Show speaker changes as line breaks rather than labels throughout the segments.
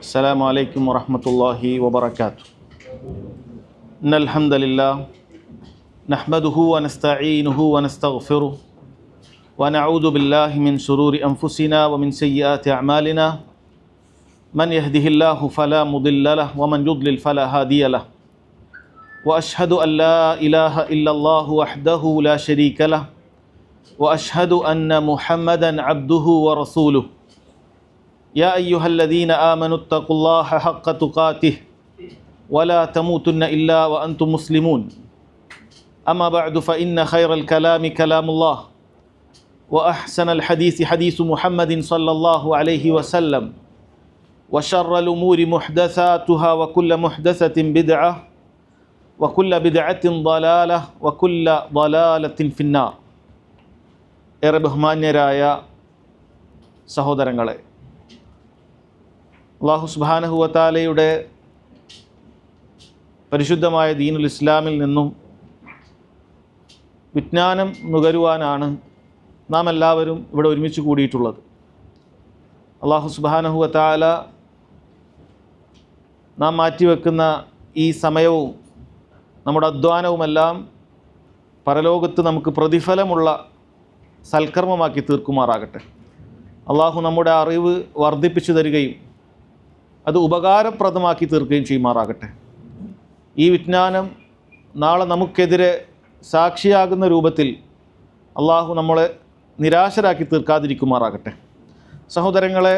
السلام عليكم ورحمة الله وبركاته. إن الحمد لله نحمده ونستعينه ونستغفره ونعوذ بالله من شرور أنفسنا ومن سيئات أعمالنا من يهده الله فلا مضل له ومن يضلل فلا هادي له وأشهد أن لا إله إلا الله وحده لا شريك له وأشهد أن محمدا عبده ورسوله يا أيها الذين آمنوا اتقوا الله حق تقاته ولا تموتن إلا وأنتم مسلمون أما بعد فإن خير الكلام كلام الله وأحسن الحديث حديث محمد صلى الله عليه وسلم وشر الأمور محدثاتها وكل محدثة بدعة وكل بدعة ضلالة وكل ضلالة في النار. ഏറെ ബഹുമാന്യരായ സഹോദരങ്ങളെ, അല്ലാഹു സുബ്ഹാനഹു വ തആലയുടെ പരിശുദ്ധമായ ദീനുൽ ഇസ്ലാമിൽ നിന്നും വിജ്ഞാനം നുകരുവാനാണ് നാം എല്ലാവരും ഇവിടെ ഒരുമിച്ച് കൂടിയിട്ടുള്ളത്. അല്ലാഹു സുബ്ഹാനഹു വ തആല നാം മാറ്റിവെക്കുന്ന ഈ സമയവും നമ്മുടെ അധ്വാനവുമെല്ലാം പരലോകത്ത് നമുക്ക് പ്രതിഫലമുള്ള സൽക്കർമ്മമാക്കി തീർക്കുമാറാകട്ടെ. അള്ളാഹു നമ്മുടെ അറിവ് വർദ്ധിപ്പിച്ചു തരികയും അത് ഉപകാരപ്രദമാക്കി തീർക്കുകയും ചെയ്യുമാറാകട്ടെ. ഈ വിജ്ഞാനം നാളെ നമുക്കെതിരെ സാക്ഷിയാകുന്ന രൂപത്തിൽ അള്ളാഹു നമ്മളെ നിരാശരാക്കി തീർക്കാതിരിക്കുമാറാകട്ടെ. സഹോദരങ്ങളെ,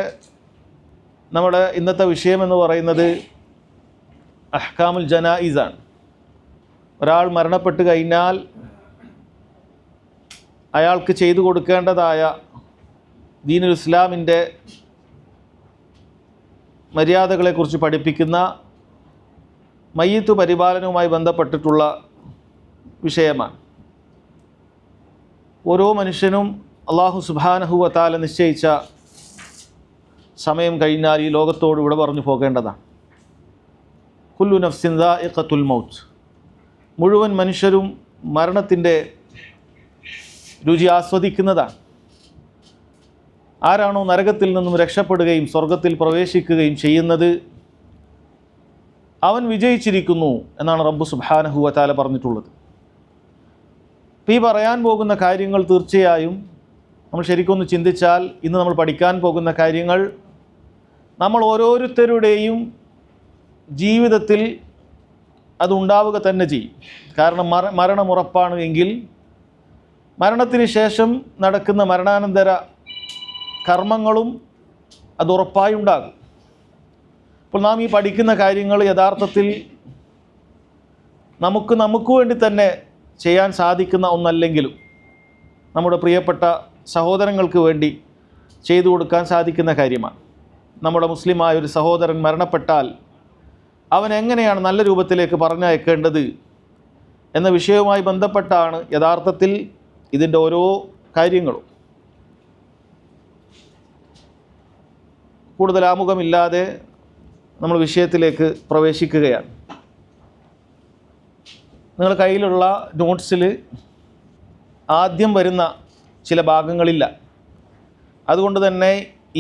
നമ്മുടെ ഇന്നത്തെ വിഷയമെന്ന് പറയുന്നത് അഹ്കാമുൽ ജനായിസാണ്. ഒരാൾ മരണപ്പെട്ട് കഴിഞ്ഞാൽ അയാൾക്ക് ചെയ്തു കൊടുക്കേണ്ടതായ ദീനുൽ ഇസ്ലാമിൻ്റെ മര്യാദകളെക്കുറിച്ച് പഠിപ്പിക്കുന്ന മയ്യിത്ത് പരിപാലനവുമായി ബന്ധപ്പെട്ടിട്ടുള്ള വിഷയമാണ്. ഓരോ മനുഷ്യനും അല്ലാഹു സുബ്ഹാനഹു വ തആല നിശ്ചയിച്ച സമയം കഴിഞ്ഞാൽ ഈ ലോകത്തോട് ഇവിടെ പറഞ്ഞു പോകേണ്ടതാണ്. കുല്ലു നഫ്സിൻ ദാഇഖത്തുൽ മൗത്ത്, മുഴുവൻ മനുഷ്യരും മരണത്തിൻ്റെ രുചി ആസ്വദിക്കുന്നതാണ്. ആരാണോ നരകത്തിൽ നിന്നും രക്ഷപ്പെടുകയും സ്വർഗത്തിൽ പ്രവേശിക്കുകയും ചെയ്യുന്നത് അവൻ വിജയിച്ചിരിക്കുന്നു എന്നാണ് റബ്ബ് സുബ്ഹാനഹു വ തആല പറഞ്ഞിട്ടുള്ളത്. ഈ പറയാൻ പോകുന്ന കാര്യങ്ങൾ തീർച്ചയായും നമ്മൾ ശരിക്കൊന്ന് ചിന്തിച്ചാൽ ഇന്ന് നമ്മൾ പഠിക്കാൻ പോകുന്ന കാര്യങ്ങൾ നമ്മൾ ഓരോരുത്തരുടെയും ജീവിതത്തിൽ അതുണ്ടാവുക തന്നെ ചെയ്യും. കാരണം മരണം ഉറപ്പാണ് എങ്കിൽ മരണത്തിന് ശേഷം നടക്കുന്ന മരണാനന്തര കർമ്മങ്ങളും അത് ഉറപ്പായി ഉണ്ടാകും. അപ്പോൾ നാം ഈ പഠിക്കുന്ന കാര്യങ്ങൾ യഥാർത്ഥത്തിൽ നമുക്ക് വേണ്ടി തന്നെ ചെയ്യാൻ സാധിക്കുന്ന ഒന്നല്ലെങ്കിലും നമ്മുടെ പ്രിയപ്പെട്ട സഹോദരങ്ങൾക്ക് വേണ്ടി ചെയ്തു കൊടുക്കാൻ സാധിക്കുന്ന കാര്യമാണ്. നമ്മുടെ മുസ്ലിമായ ഒരു സഹോദരൻ മരണപ്പെട്ടാൽ അവൻ എങ്ങനെയാണ് നല്ല രൂപത്തിലേക്ക് പറഞ്ഞയക്കേണ്ടത് എന്ന വിഷയവുമായി ബന്ധപ്പെട്ടാണ് യഥാർത്ഥത്തിൽ ഇതിൻ്റെ ഓരോ കാര്യങ്ങളും. കൂടുതൽ ആമുഖമില്ലാതെ നമ്മൾ വിഷയത്തിലേക്ക് പ്രവേശിക്കുകയാണ്. നിങ്ങളുടെ കയ്യിലുള്ള നോട്ട്സിൽ ആദ്യം വരുന്ന ചില ഭാഗങ്ങളില്ല. അതുകൊണ്ട് തന്നെ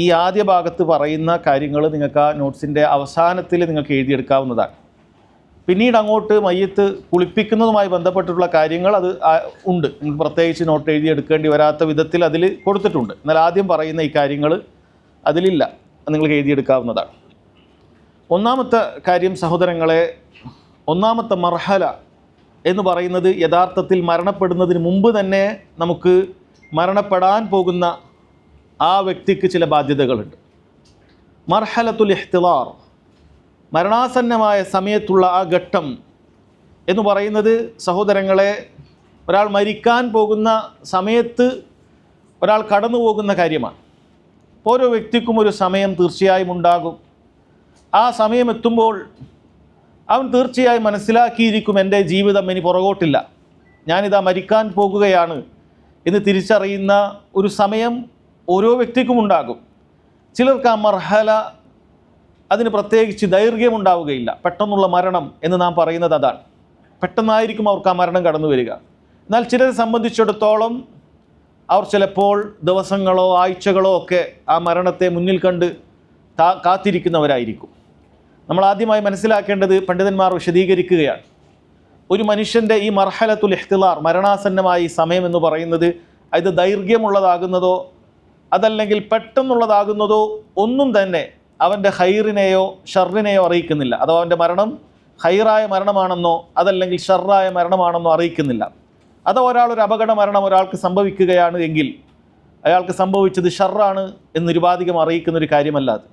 ഈ ആദ്യ ഭാഗത്ത് പറയുന്ന കാര്യങ്ങൾ നിങ്ങൾക്ക് ആ നോട്ട്സിൻ്റെ അവസാനത്തിൽ നിങ്ങൾക്ക് എഴുതിയെടുക്കാവുന്നതാണ്. പിന്നീട് അങ്ങോട്ട് മയ്യത്ത് കുളിപ്പിക്കുന്നതുമായി ബന്ധപ്പെട്ടിട്ടുള്ള കാര്യങ്ങൾ അത് ഉണ്ട്. നിങ്ങൾക്ക് പ്രത്യേകിച്ച് നോട്ട് എഴുതിയെടുക്കേണ്ടി വരാത്ത വിധത്തിൽ അതിൽ കൊടുത്തിട്ടുണ്ട്. എന്നാൽ ആദ്യം പറയുന്ന ഈ കാര്യങ്ങൾ അതിലില്ല, നിങ്ങൾക്ക് എഴുതിയെടുക്കാവുന്നതാണ്. ഒന്നാമത്തെ കാര്യം സഹോദരങ്ങളെ, ഒന്നാമത്തെ മർഹല എന്ന് പറയുന്നത് യഥാർത്ഥത്തിൽ മരണപ്പെടുന്നതിന് മുമ്പ് തന്നെ നമുക്ക് മരണപ്പെടാൻ പോകുന്ന ആ വ്യക്തിക്ക് ചില ബാധ്യതകളുണ്ട്. മർഹലത്തുൽ ഇഹ്തിളാർ, മരണാസന്നമായ സമയത്തുള്ള ആ ഘട്ടം എന്ന് പറയുന്നത് സഹോദരങ്ങളെ, ഒരാൾ മരിക്കാൻ പോകുന്ന സമയത്ത് ഒരാൾ കടന്നു പോകുന്ന കാര്യമാണ്. ഓരോ വ്യക്തിക്കും ഒരു സമയം തീർച്ചയായും ഉണ്ടാകും. ആ സമയം എത്തുമ്പോൾ അവൻ തീർച്ചയായും മനസ്സിലാക്കിയിരിക്കും, എൻ്റെ ജീവിതം ഇനി പുറകോട്ടില്ല, ഞാനിതാ മരിക്കാൻ പോകുകയാണ് എന്ന് തിരിച്ചറിയുന്ന ഒരു സമയം ഓരോ വ്യക്തിക്കും ഉണ്ടാകും. ചിലർക്ക് ആ മർഹല അതിന് പ്രത്യേകിച്ച് ദൈർഘ്യമുണ്ടാവുകയില്ല. പെട്ടെന്നുള്ള മരണം എന്ന് നാം പറയുന്നത് അതാണ്. പെട്ടെന്നായിരിക്കും അവർക്ക് ആ മരണം കടന്നു വരിക. എന്നാൽ ചിലരെ സംബന്ധിച്ചിടത്തോളം അവർ ചിലപ്പോൾ ദിവസങ്ങളോ ആഴ്ചകളോ ഒക്കെ ആ മരണത്തെ മുന്നിൽ കണ്ട് കാത്തിരിക്കുന്നവരായിരിക്കും. നമ്മൾ ആദ്യമായി മനസ്സിലാക്കേണ്ടത് പണ്ഡിതന്മാർ വിശദീകരിക്കുകയാണ്. ഒരു മനുഷ്യൻ്റെ ഈ മർഹലത്തുൽ ഇഹ്തിലാർ, മരണാസന്നമായി സമയം എന്ന് പറയുന്നത് അത് ദൈർഘ്യമുള്ളതാകുന്നതോ അതല്ലെങ്കിൽ പെട്ടെന്നുള്ളതാകുന്നതോ ഒന്നും തന്നെ അവൻ്റെ ഹൈറിനെയോ ഷർറിനെയോ അറിയിക്കുന്നില്ല. അഥവാ അവൻ്റെ മരണം ഹൈറായ മരണമാണെന്നോ അതല്ലെങ്കിൽ ഷർറായ മരണമാണെന്നോ അറിയിക്കുന്നില്ല. അഥവാ ഒരാളൊരു അപകട മരണം ഒരാൾക്ക് സംഭവിക്കുകയാണ് എങ്കിൽ അയാൾക്ക് സംഭവിച്ചത് ഷർറാണ് എന്ന് നിരുപാധികം അറിയിക്കുന്നൊരു കാര്യമല്ല അത്.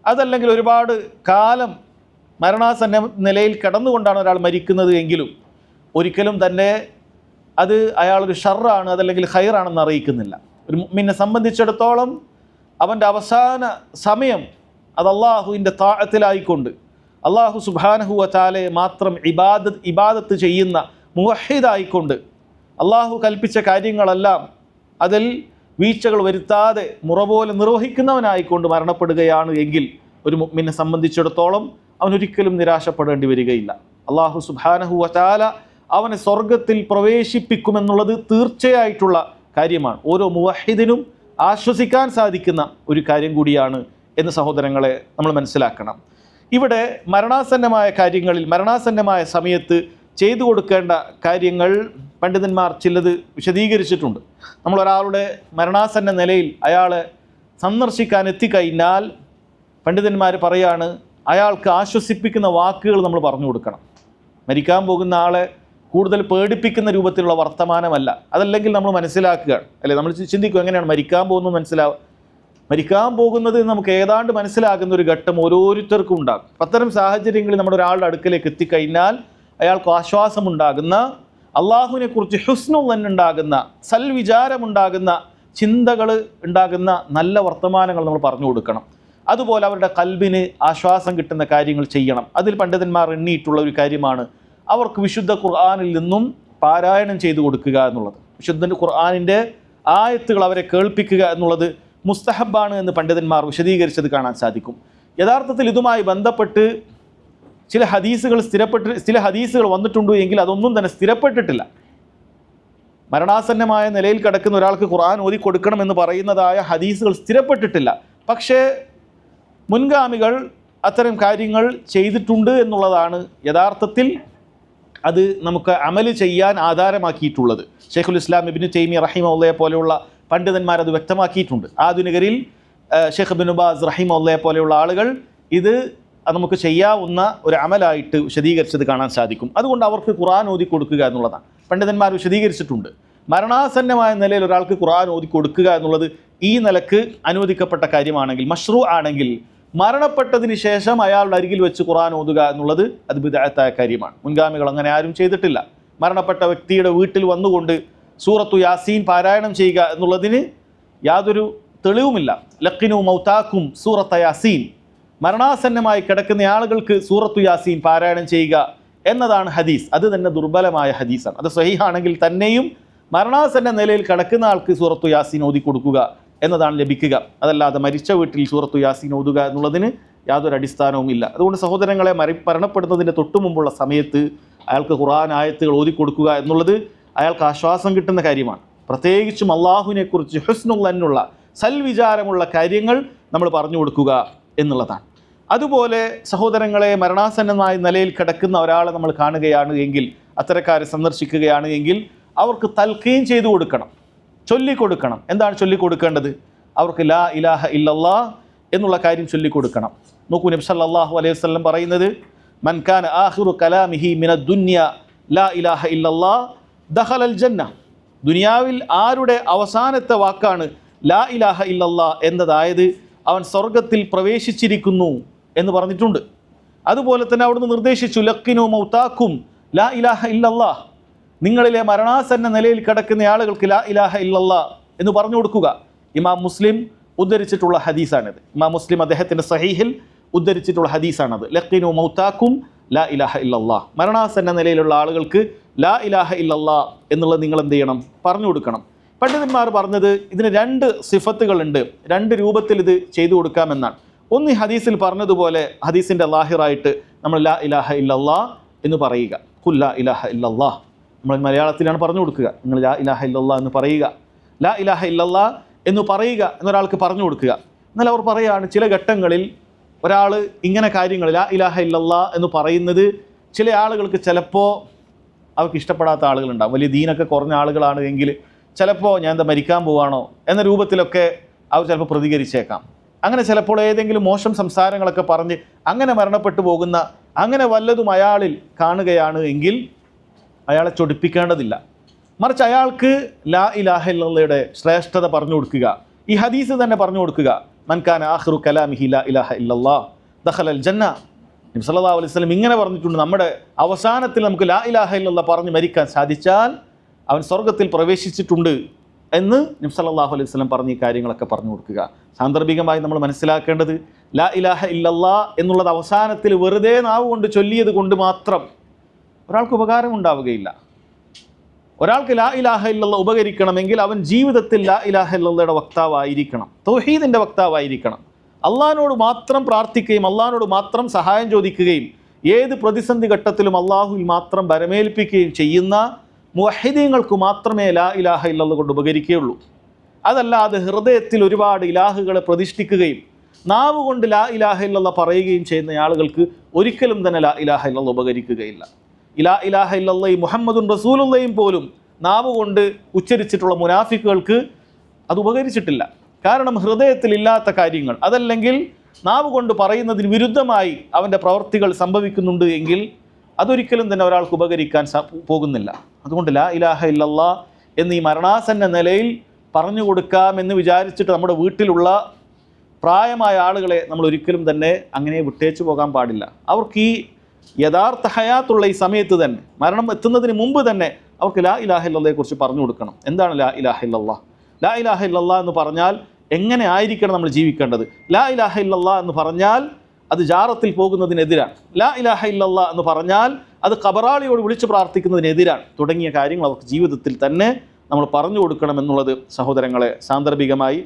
അതല്ലെങ്കിൽ ഒരുപാട് കാലം മരണാസന്ന നിലയിൽ കിടന്നുകൊണ്ടാണ് ഒരാൾ മരിക്കുന്നത് എങ്കിലും ഒരിക്കലും തന്നെ അത് അയാളൊരു ഷർറാണ് അതല്ലെങ്കിൽ ഹൈറാണെന്ന് അറിയിക്കുന്നില്ല. ഒരു മുഅ്മിനെ സംബന്ധിച്ചിടത്തോളം അവൻ്റെ അവസാന സമയം അത് അള്ളാഹുവിൻ്റെ താഅത്തിലായിക്കൊണ്ട് അള്ളാഹു സുബ്ഹാനഹു വ തആലയെ മാത്രം ഇബാദത്ത് ചെയ്യുന്ന മുവഹിദായിക്കൊണ്ട് അള്ളാഹു കൽപ്പിച്ച കാര്യങ്ങളെല്ലാം അതിൽ വീഴ്ചകൾ വരുത്താതെ മുറ പോലെ നിർവഹിക്കുന്നവനായിക്കൊണ്ട് മരണപ്പെടുകയാണ് എങ്കിൽ ഒരു മുഅ്മിനെ സംബന്ധിച്ചിടത്തോളം അവനൊരിക്കലും നിരാശപ്പെടേണ്ടി വരികയില്ല. അള്ളാഹു സുബ്ഹാനഹു വ തആല അവനെ സ്വർഗത്തിൽ പ്രവേശിപ്പിക്കുമെന്നുള്ളത് തീർച്ചയായിട്ടുള്ള കാര്യമാണ്. ഓരോ മുവഹിദിനും ആശ്വസിക്കാൻ സാധിക്കുന്ന ഒരു കാര്യം കൂടിയാണ് എന്ന് സഹോദരങ്ങളെ നമ്മൾ മനസ്സിലാക്കണം. ഇവിടെ മരണാസന്നമായ കാര്യങ്ങളിൽ മരണാസന്നമായ സമയത്ത് ചെയ്തു കൊടുക്കേണ്ട കാര്യങ്ങൾ പണ്ഡിതന്മാർ ചിലത് വിശദീകരിച്ചിട്ടുണ്ട്. നമ്മളൊരാളുടെ മരണാസന്ന നിലയിൽ അയാളെ സന്ദർശിക്കാൻ എത്തിക്കഴിഞ്ഞാൽ പണ്ഡിതന്മാർ പറയാണ് അയാൾക്ക് ആശ്വസിപ്പിക്കുന്ന വാക്കുകൾ നമ്മൾ പറഞ്ഞു കൊടുക്കണം. മരിക്കാൻ പോകുന്ന ആളെ കൂടുതൽ പേടിപ്പിക്കുന്ന രൂപത്തിലുള്ള വർത്തമാനമല്ല. അതല്ലെങ്കിൽ നമ്മൾ മനസ്സിലാക്കുകയാണ് അല്ലെ, നമ്മൾ ചിന്തിക്കും എങ്ങനെയാണ് മരിക്കാൻ പോകുന്നത് മരിക്കാൻ പോകുന്നത് നമുക്ക് ഏതാണ്ട് മനസ്സിലാകുന്ന ഒരു ഘട്ടം ഓരോരുത്തർക്കും ഉണ്ടാകും. അത്തരം സാഹചര്യങ്ങളിൽ നമ്മുടെ ഒരാളുടെ അടുക്കലേക്ക് എത്തിക്കഴിഞ്ഞാൽ അയാൾക്ക് ആശ്വാസമുണ്ടാകുന്ന, അള്ളാഹുവിനെ കുറിച്ച് ഹുസ്നുൽ ഉണ്ടാകുന്ന, സൽവിചാരമുണ്ടാകുന്ന ചിന്തകൾ ഉണ്ടാകുന്ന നല്ല വർത്തമാനങ്ങൾ നമ്മൾ പറഞ്ഞു കൊടുക്കണം. അതുപോലെ അവരുടെ കൽബിന് ആശ്വാസം കിട്ടുന്ന കാര്യങ്ങൾ ചെയ്യണം. അതിൽ പണ്ഡിതന്മാർ എണ്ണിയിട്ടുള്ള ഒരു കാര്യമാണ് അവർക്ക് വിശുദ്ധ ഖുർആനിൽ നിന്നും പാരായണം ചെയ്തു കൊടുക്കുക എന്നുള്ളത്. വിശുദ്ധ ഖുർആനിൻ്റെ ആയത്തുകൾ അവരെ കേൾപ്പിക്കുക എന്നുള്ളത് മുസ്തഹബാണ് എന്ന് പണ്ഡിതന്മാർ വിശദീകരിച്ചത് കാണാൻ സാധിക്കും. യഥാർത്ഥത്തിൽ ഇതുമായി ബന്ധപ്പെട്ട് ചില ഹദീസുകൾ വന്നിട്ടുണ്ട് എങ്കിൽ അതൊന്നും തന്നെ സ്ഥിരപ്പെട്ടിട്ടില്ല. മരണാസന്നമായ നിലയിൽ കിടക്കുന്ന ഒരാൾക്ക് ഖുർആൻ ഓതി കൊടുക്കണമെന്ന് പറയുന്നതായ ഹദീസുകൾ സ്ഥിരപ്പെട്ടിട്ടില്ല. പക്ഷേ മുൻഗാമികൾ അത്തരം കാര്യങ്ങൾ ചെയ്തിട്ടുണ്ട് എന്നുള്ളതാണ് യഥാർത്ഥത്തിൽ അത് നമുക്ക് അമല് ചെയ്യാൻ ആധാരമാക്കിയിട്ടുള്ളത്. ഷെയ്ഖുൽ ഇസ്ലാം ഇബ്നു തൈമിയ്യ റഹിമഹുള്ളയെ പോലെയുള്ള പണ്ഡിതന്മാർ അത് വ്യക്തമാക്കിയിട്ടുണ്ട്. ആധുനികരിൽ ഷെയ്ഖ് ഇബ്നു ബാസ് റഹിമഹുള്ളയെ പോലെയുള്ള ആളുകൾ ഇത് നമുക്ക് ചെയ്യാവുന്ന ഒരു അമലായിട്ട് വിശദീകരിച്ചത് കാണാൻ സാധിക്കും. അതുകൊണ്ട് അവർക്ക് ഖുർആൻ ഓതി കൊടുക്കുക എന്നുള്ളതാണ് പണ്ഡിതന്മാർ വിശദീകരിച്ചിട്ടുണ്ട്. മരണാസന്നമായ നിലയിൽ ഒരാൾക്ക് ഖുർആൻ ഓതി കൊടുക്കുക എന്നുള്ളത് ഈ നിലക്ക് അനുവദിക്കപ്പെട്ട കാര്യമാണെങ്കിൽ, മശ്റൂ ആണെങ്കിൽ, മരണപ്പെട്ടതിന് ശേഷം അയാളുടെ അരികിൽ വെച്ച് ഖുർആൻ ഓതുക എന്നുള്ളത് അത് ബിദ്അത്തായ കാര്യമാണ്. മുൻഗാമികൾ അങ്ങനെ ആരും ചെയ്തിട്ടില്ല. മരണപ്പെട്ട വ്യക്തിയുടെ വീട്ടിൽ വന്നുകൊണ്ട് സൂറത്തു യാസീൻ പാരായണം ചെയ്യുക എന്നുള്ളതിന് യാതൊരു തെളിവുമില്ല. ലഖിനു മൗതാക്കും സൂറത്ത യാസീൻ, മരണാസന്നമായി കിടക്കുന്ന ആളുകൾക്ക് സൂറത്തു യാസീൻ പാരായണം ചെയ്യുക എന്നതാണ് ഹദീസ്. അത് തന്നെ ദുർബലമായ ഹദീസാണ്. അത് സ്വഹീഹാണെങ്കിൽ തന്നെയും മരണാസന്ന നിലയിൽ കിടക്കുന്ന ആൾക്ക് സൂറത്തു യാസീൻ ഓതി കൊടുക്കുക എന്നതാണ് ലഭിക്കുക. അതല്ലാതെ മരിച്ച വീട്ടിൽ സൂറത്തു യാസീൻ ഓതുക എന്നുള്ളതിന് യാതൊരു അടിസ്ഥാനവും ഇല്ല. അതുകൊണ്ട് സഹോദരങ്ങളെ, മരണപ്പെടുന്നതിൻ്റെ തൊട്ടു മുമ്പുള്ള സമയത്ത് അയാൾക്ക് ഖുർആൻ ആയത്തുകൾ ഓതി കൊടുക്കുക എന്നുള്ളത് അയാൾക്ക് ആശ്വാസം കിട്ടുന്ന കാര്യമാണ്. പ്രത്യേകിച്ചും അള്ളാഹുവിനെക്കുറിച്ച് ഹുസ്നുള്ള സൽവിചാരമുള്ള കാര്യങ്ങൾ നമ്മൾ പറഞ്ഞു കൊടുക്കുക എന്നുള്ളതാണ്. അതുപോലെ സഹോദരങ്ങളെ, മരണാസന്നമായ നിലയിൽ കിടക്കുന്ന ഒരാളെ നമ്മൾ കാണുകയാണ് എങ്കിൽ, അത്തരക്കാരെ സന്ദർശിക്കുകയാണ് എങ്കിൽ അവർക്ക് തൽഖീൻ ചെയ്തു കൊടുക്കണം, ചൊല്ലിക്കൊടുക്കണം. എന്താണ് ചൊല്ലിക്കൊടുക്കേണ്ടത്? അവർക്ക് ലാ ഇലാഹ ഇല്ലല്ലാഹ് എന്നുള്ള കാര്യം ചൊല്ലിക്കൊടുക്കണം. നോക്കൂ, നബി സല്ലല്ലാഹു അലൈഹി വസല്ലം പറയുന്നത്, മൻ കാന ആഖിറു കലാമിഹി മിനദ് ദുനിയ ലാ ഇലാഹ ഇല്ലല്ലാഹ് ദഖലൽ ജന്ന. ദുനിയാവിൽ ആരുടെ അവസാനത്തെ വാക്കാണ് ലാ ഇലാഹ ഇല്ലല്ലാഹ് എന്നതായത് അവൻ സ്വർഗത്തിൽ പ്രവേശിച്ചിരിക്കുന്നു എന്ന് പറഞ്ഞിട്ടുണ്ട്. അതുപോലെ തന്നെ അവിടുന്ന് നിർദ്ദേശിച്ചു, ലഖിനു മൗതാക്കും ലാ ഇലാഹ ഇല്ലല്ലാഹ്, നിങ്ങളിലെ മരണാസന്ന നിലയിൽ കിടക്കുന്ന ആളുകൾക്ക് ലാ ഇലാഹ ഇല്ലല്ലാഹ് എന്ന് പറഞ്ഞു കൊടുക്കുക. ഇമാം മുസ്ലിം ഉദ്ധരിച്ചിട്ടുള്ള ഹദീസാണിത്. ഇമാം മുസ്ലിം അദ്ദേഹത്തിൻ്റെ സഹീഹിൽ ഉദ്ധരിച്ചിട്ടുള്ള ഹദീസാണത്. ലഖിനു മൗതാക്കും ലാ ഇലാഹ ഇല്ലല്ലാഹ്, മരണാസന്ന നിലയിലുള്ള ആളുകൾക്ക് ലാ ഇലാഹ ഇല്ലല്ലാഹ് എന്നുള്ളത് നിങ്ങൾ എന്ത് ചെയ്യണം? പറഞ്ഞു കൊടുക്കണം. പണ്ഡിതന്മാർ പറഞ്ഞത് ഇതിന് രണ്ട് സിഫത്തുകളുണ്ട്, രണ്ട് രൂപത്തിൽ ഇത് ചെയ്തു കൊടുക്കാമെന്നാണ്. ഒന്ന് ഈ ഹദീസിൽ പറഞ്ഞതുപോലെ ഹദീസിൻ്റെ ലാഹിറായിട്ട് നമ്മൾ ലാ ഇലാഹ ഇല്ലല്ലാഹ് എന്ന് പറയുക. ഖുൽ ലാ ഇലാഹ ഇല്ലല്ലാഹ്, നമ്മൾ മലയാളത്തിലാണ് പറഞ്ഞു കൊടുക്കുക. നിങ്ങൾ ലാ ഇലാഹ ഇല്ലല്ലാഹ് എന്ന് പറയുക, ലാ ഇലാഹ ഇല്ലല്ലാഹ് എന്ന് പറയുക എന്നൊരാൾക്ക് പറഞ്ഞു കൊടുക്കുക. എന്നാൽ അവർ പറയുകയാണ് ചില ഘട്ടങ്ങളിൽ ഒരാൾ ഇങ്ങനെ കാര്യങ്ങൾ ലാ ഇലാഹ ഇല്ലല്ലാ എന്ന് പറയുന്നത് ചില ആളുകൾക്ക് ചിലപ്പോൾ അവർക്ക് ഇഷ്ടപ്പെടാത്ത ആളുകളുണ്ടാകും. വലിയ ദീനൊക്കെ കുറഞ്ഞ ആളുകളാണ് എങ്കിൽ ചിലപ്പോൾ ഞാൻ എന്താ മരിക്കാൻ പോവാണോ എന്ന രൂപത്തിലൊക്കെ അവർ ചിലപ്പോൾ പ്രതികരിച്ചേക്കാം. അങ്ങനെ ചിലപ്പോൾ ഏതെങ്കിലും മോശം സംസാരങ്ങളൊക്കെ പറഞ്ഞ് അങ്ങനെ മരണപ്പെട്ടു പോകുന്ന അങ്ങനെ വല്ലതും അയാളിൽ കാണുകയാണ് എങ്കിൽ അയാളെ ചൊടിപ്പിക്കേണ്ടതില്ല. മറിച്ച് അയാൾക്ക് ലാ ഇലാഹ ഇല്ലല്ലയുടെ ശ്രേഷ്ഠത പറഞ്ഞു കൊടുക്കുക. ഈ ഹദീസ് തന്നെ പറഞ്ഞു കൊടുക്കുക. മൻ കാന ആഖിറു കലാമിഹി ലാ ഇലാഹ ഇല്ലല്ലാഹ് ദഖലൽ ജന്ന. നബി സല്ലല്ലാഹു അലൈഹി വസല്ലം ഇങ്ങനെ പറഞ്ഞിട്ടുണ്ട്. നമ്മുടെ അവസാനത്തിൽ നമുക്ക് ലാ ഇലാഹ ഇല്ലല്ലാഹ് പറഞ്ഞ് മരിക്കാൻ സാധിച്ചാൽ അവൻ സ്വർഗത്തിൽ പ്രവേശിച്ചിട്ടുണ്ട് എന്ന് നബി സല്ലല്ലാഹു അലൈഹി വസല്ലം പറഞ്ഞ ഈ കാര്യങ്ങളൊക്കെ പറഞ്ഞു കൊടുക്കുക. സാന്ദർഭികമായി നമ്മൾ മനസ്സിലാക്കേണ്ടത് ലാ ഇലാഹ ഇല്ലല്ലാഹ് എന്നുള്ളത് അവസാനത്തിൽ വെറുതെ നാവ് കൊണ്ട് ചൊല്ലിയത് കൊണ്ട് മാത്രം ഒരാൾക്ക് ഉപകാരം ഉണ്ടാവുകയില്ല. ഒരാൾക്ക് ലാ ഇലാഹ ഇല്ലല്ലാഹ് ഉപകരിക്കണമെങ്കിൽ അവൻ ജീവിതത്തിൽ ലാ ഇലാഹ ഇല്ലല്ലയുടെ വക്താവായിരിക്കണം, തൗഹീദിൻ്റെ വക്താവായിരിക്കണം. അള്ളാഹിനോട് മാത്രം പ്രാർത്ഥിക്കുകയും അള്ളാഹിനോട് മാത്രം സഹായം ചോദിക്കുകയും ഏത് പ്രതിസന്ധി ഘട്ടത്തിലും അള്ളാഹുവിൽ മാത്രം ബരമേൽപ്പിക്കുകയും ചെയ്യുന്ന മുവഹിദീങ്ങൾക്ക് മാത്രമേ ലാ ഇലാഹ ഇല്ലല്ലാഹ് കൊണ്ട് ഉപകരിക്കുകയുള്ളൂ. അതല്ലാതെ ഹൃദയത്തിൽ ഒരുപാട് ഇലാഹുകളെ പ്രതിഷ്ഠിക്കുകയും നാവ് കൊണ്ട് ലാ ഇലാഹ ഇല്ലല്ലാഹ് പറയുകയും ചെയ്യുന്ന ആളുകൾക്ക് ഒരിക്കലും തന്നെ ലാ ഇലാഹ ഇല്ലല്ലാഹ് ഉപകരിക്കുകയില്ല. ലാ ഇലാഹ ഇല്ലല്ലാഹ് മുഹമ്മദുൻ റസൂലുള്ളാഹിയും പോലും നാവ് കൊണ്ട് ഉച്ചരിച്ചിട്ടുള്ള മുനാഫിക്കുകൾക്ക് അത് ഉപകരിച്ചിട്ടില്ല. കാരണം ഹൃദയത്തിൽ ഇല്ലാത്ത കാര്യങ്ങൾ, അതല്ലെങ്കിൽ നാവ് കൊണ്ട് പറയുന്നതിന് വിരുദ്ധമായി അവൻ്റെ പ്രവർത്തികൾ സംഭവിക്കുന്നുണ്ട് എങ്കിൽ അതൊരിക്കലും തന്നെ ഒരാൾക്ക് ഉപകരിക്കാൻ പോകുന്നില്ല. അതുകൊണ്ട് ലാ ഇലാഹ ഇല്ലല്ലാഹ് എന്നീ മരണാസന്ന നിലയിൽ പറഞ്ഞു കൊടുക്കാമെന്ന് വിചാരിച്ചിട്ട് നമ്മുടെ വീട്ടിലുള്ള പ്രായമായ ആളുകളെ നമ്മൾ ഒരിക്കലും തന്നെ അങ്ങനെ വിട്ടേച്ചു പോകാൻ പാടില്ല. അവർക്ക് ഈ യഥാർത്ഥ ഹയാത്തുള്ള ഈ സമയത്ത് തന്നെ, മരണം എത്തുന്നതിന് മുമ്പ് തന്നെ അവർക്ക് ലാ ഇലാഹ ഇല്ലല്ലാഹയെ കുറിച്ച് പറഞ്ഞു കൊടുക്കണം. എന്താണ് ലാ ഇലാഹ ഇല്ലല്ലാഹ്? ലാ ഇലാഹ ഇല്ലല്ലാഹ് എന്ന് പറഞ്ഞാൽ എങ്ങനെ ആയിരിക്കണം നമ്മൾ ജീവിക്കേണ്ടത്? ലാ ഇലാഹ ഇല്ലല്ലാഹ് എന്ന് പറഞ്ഞാൽ അത് ജാറത്തിൽ പോകുന്നതിനെതിരാണ്. ലാ ഇലാഹ ഇല്ലല്ലാഹ് എന്ന് പറഞ്ഞാൽ അത് ഖബറാളിയോട് വിളിച്ച് പ്രാർത്ഥിക്കുന്നതിനെതിരാണ്. തുടങ്ങിയ കാര്യങ്ങൾ അവർക്ക് ജീവിതത്തിൽ തന്നെ നമ്മൾ പറഞ്ഞു കൊടുക്കണം എന്നുള്ളത് സഹോദരങ്ങളെ സാന്ദർഭികമായി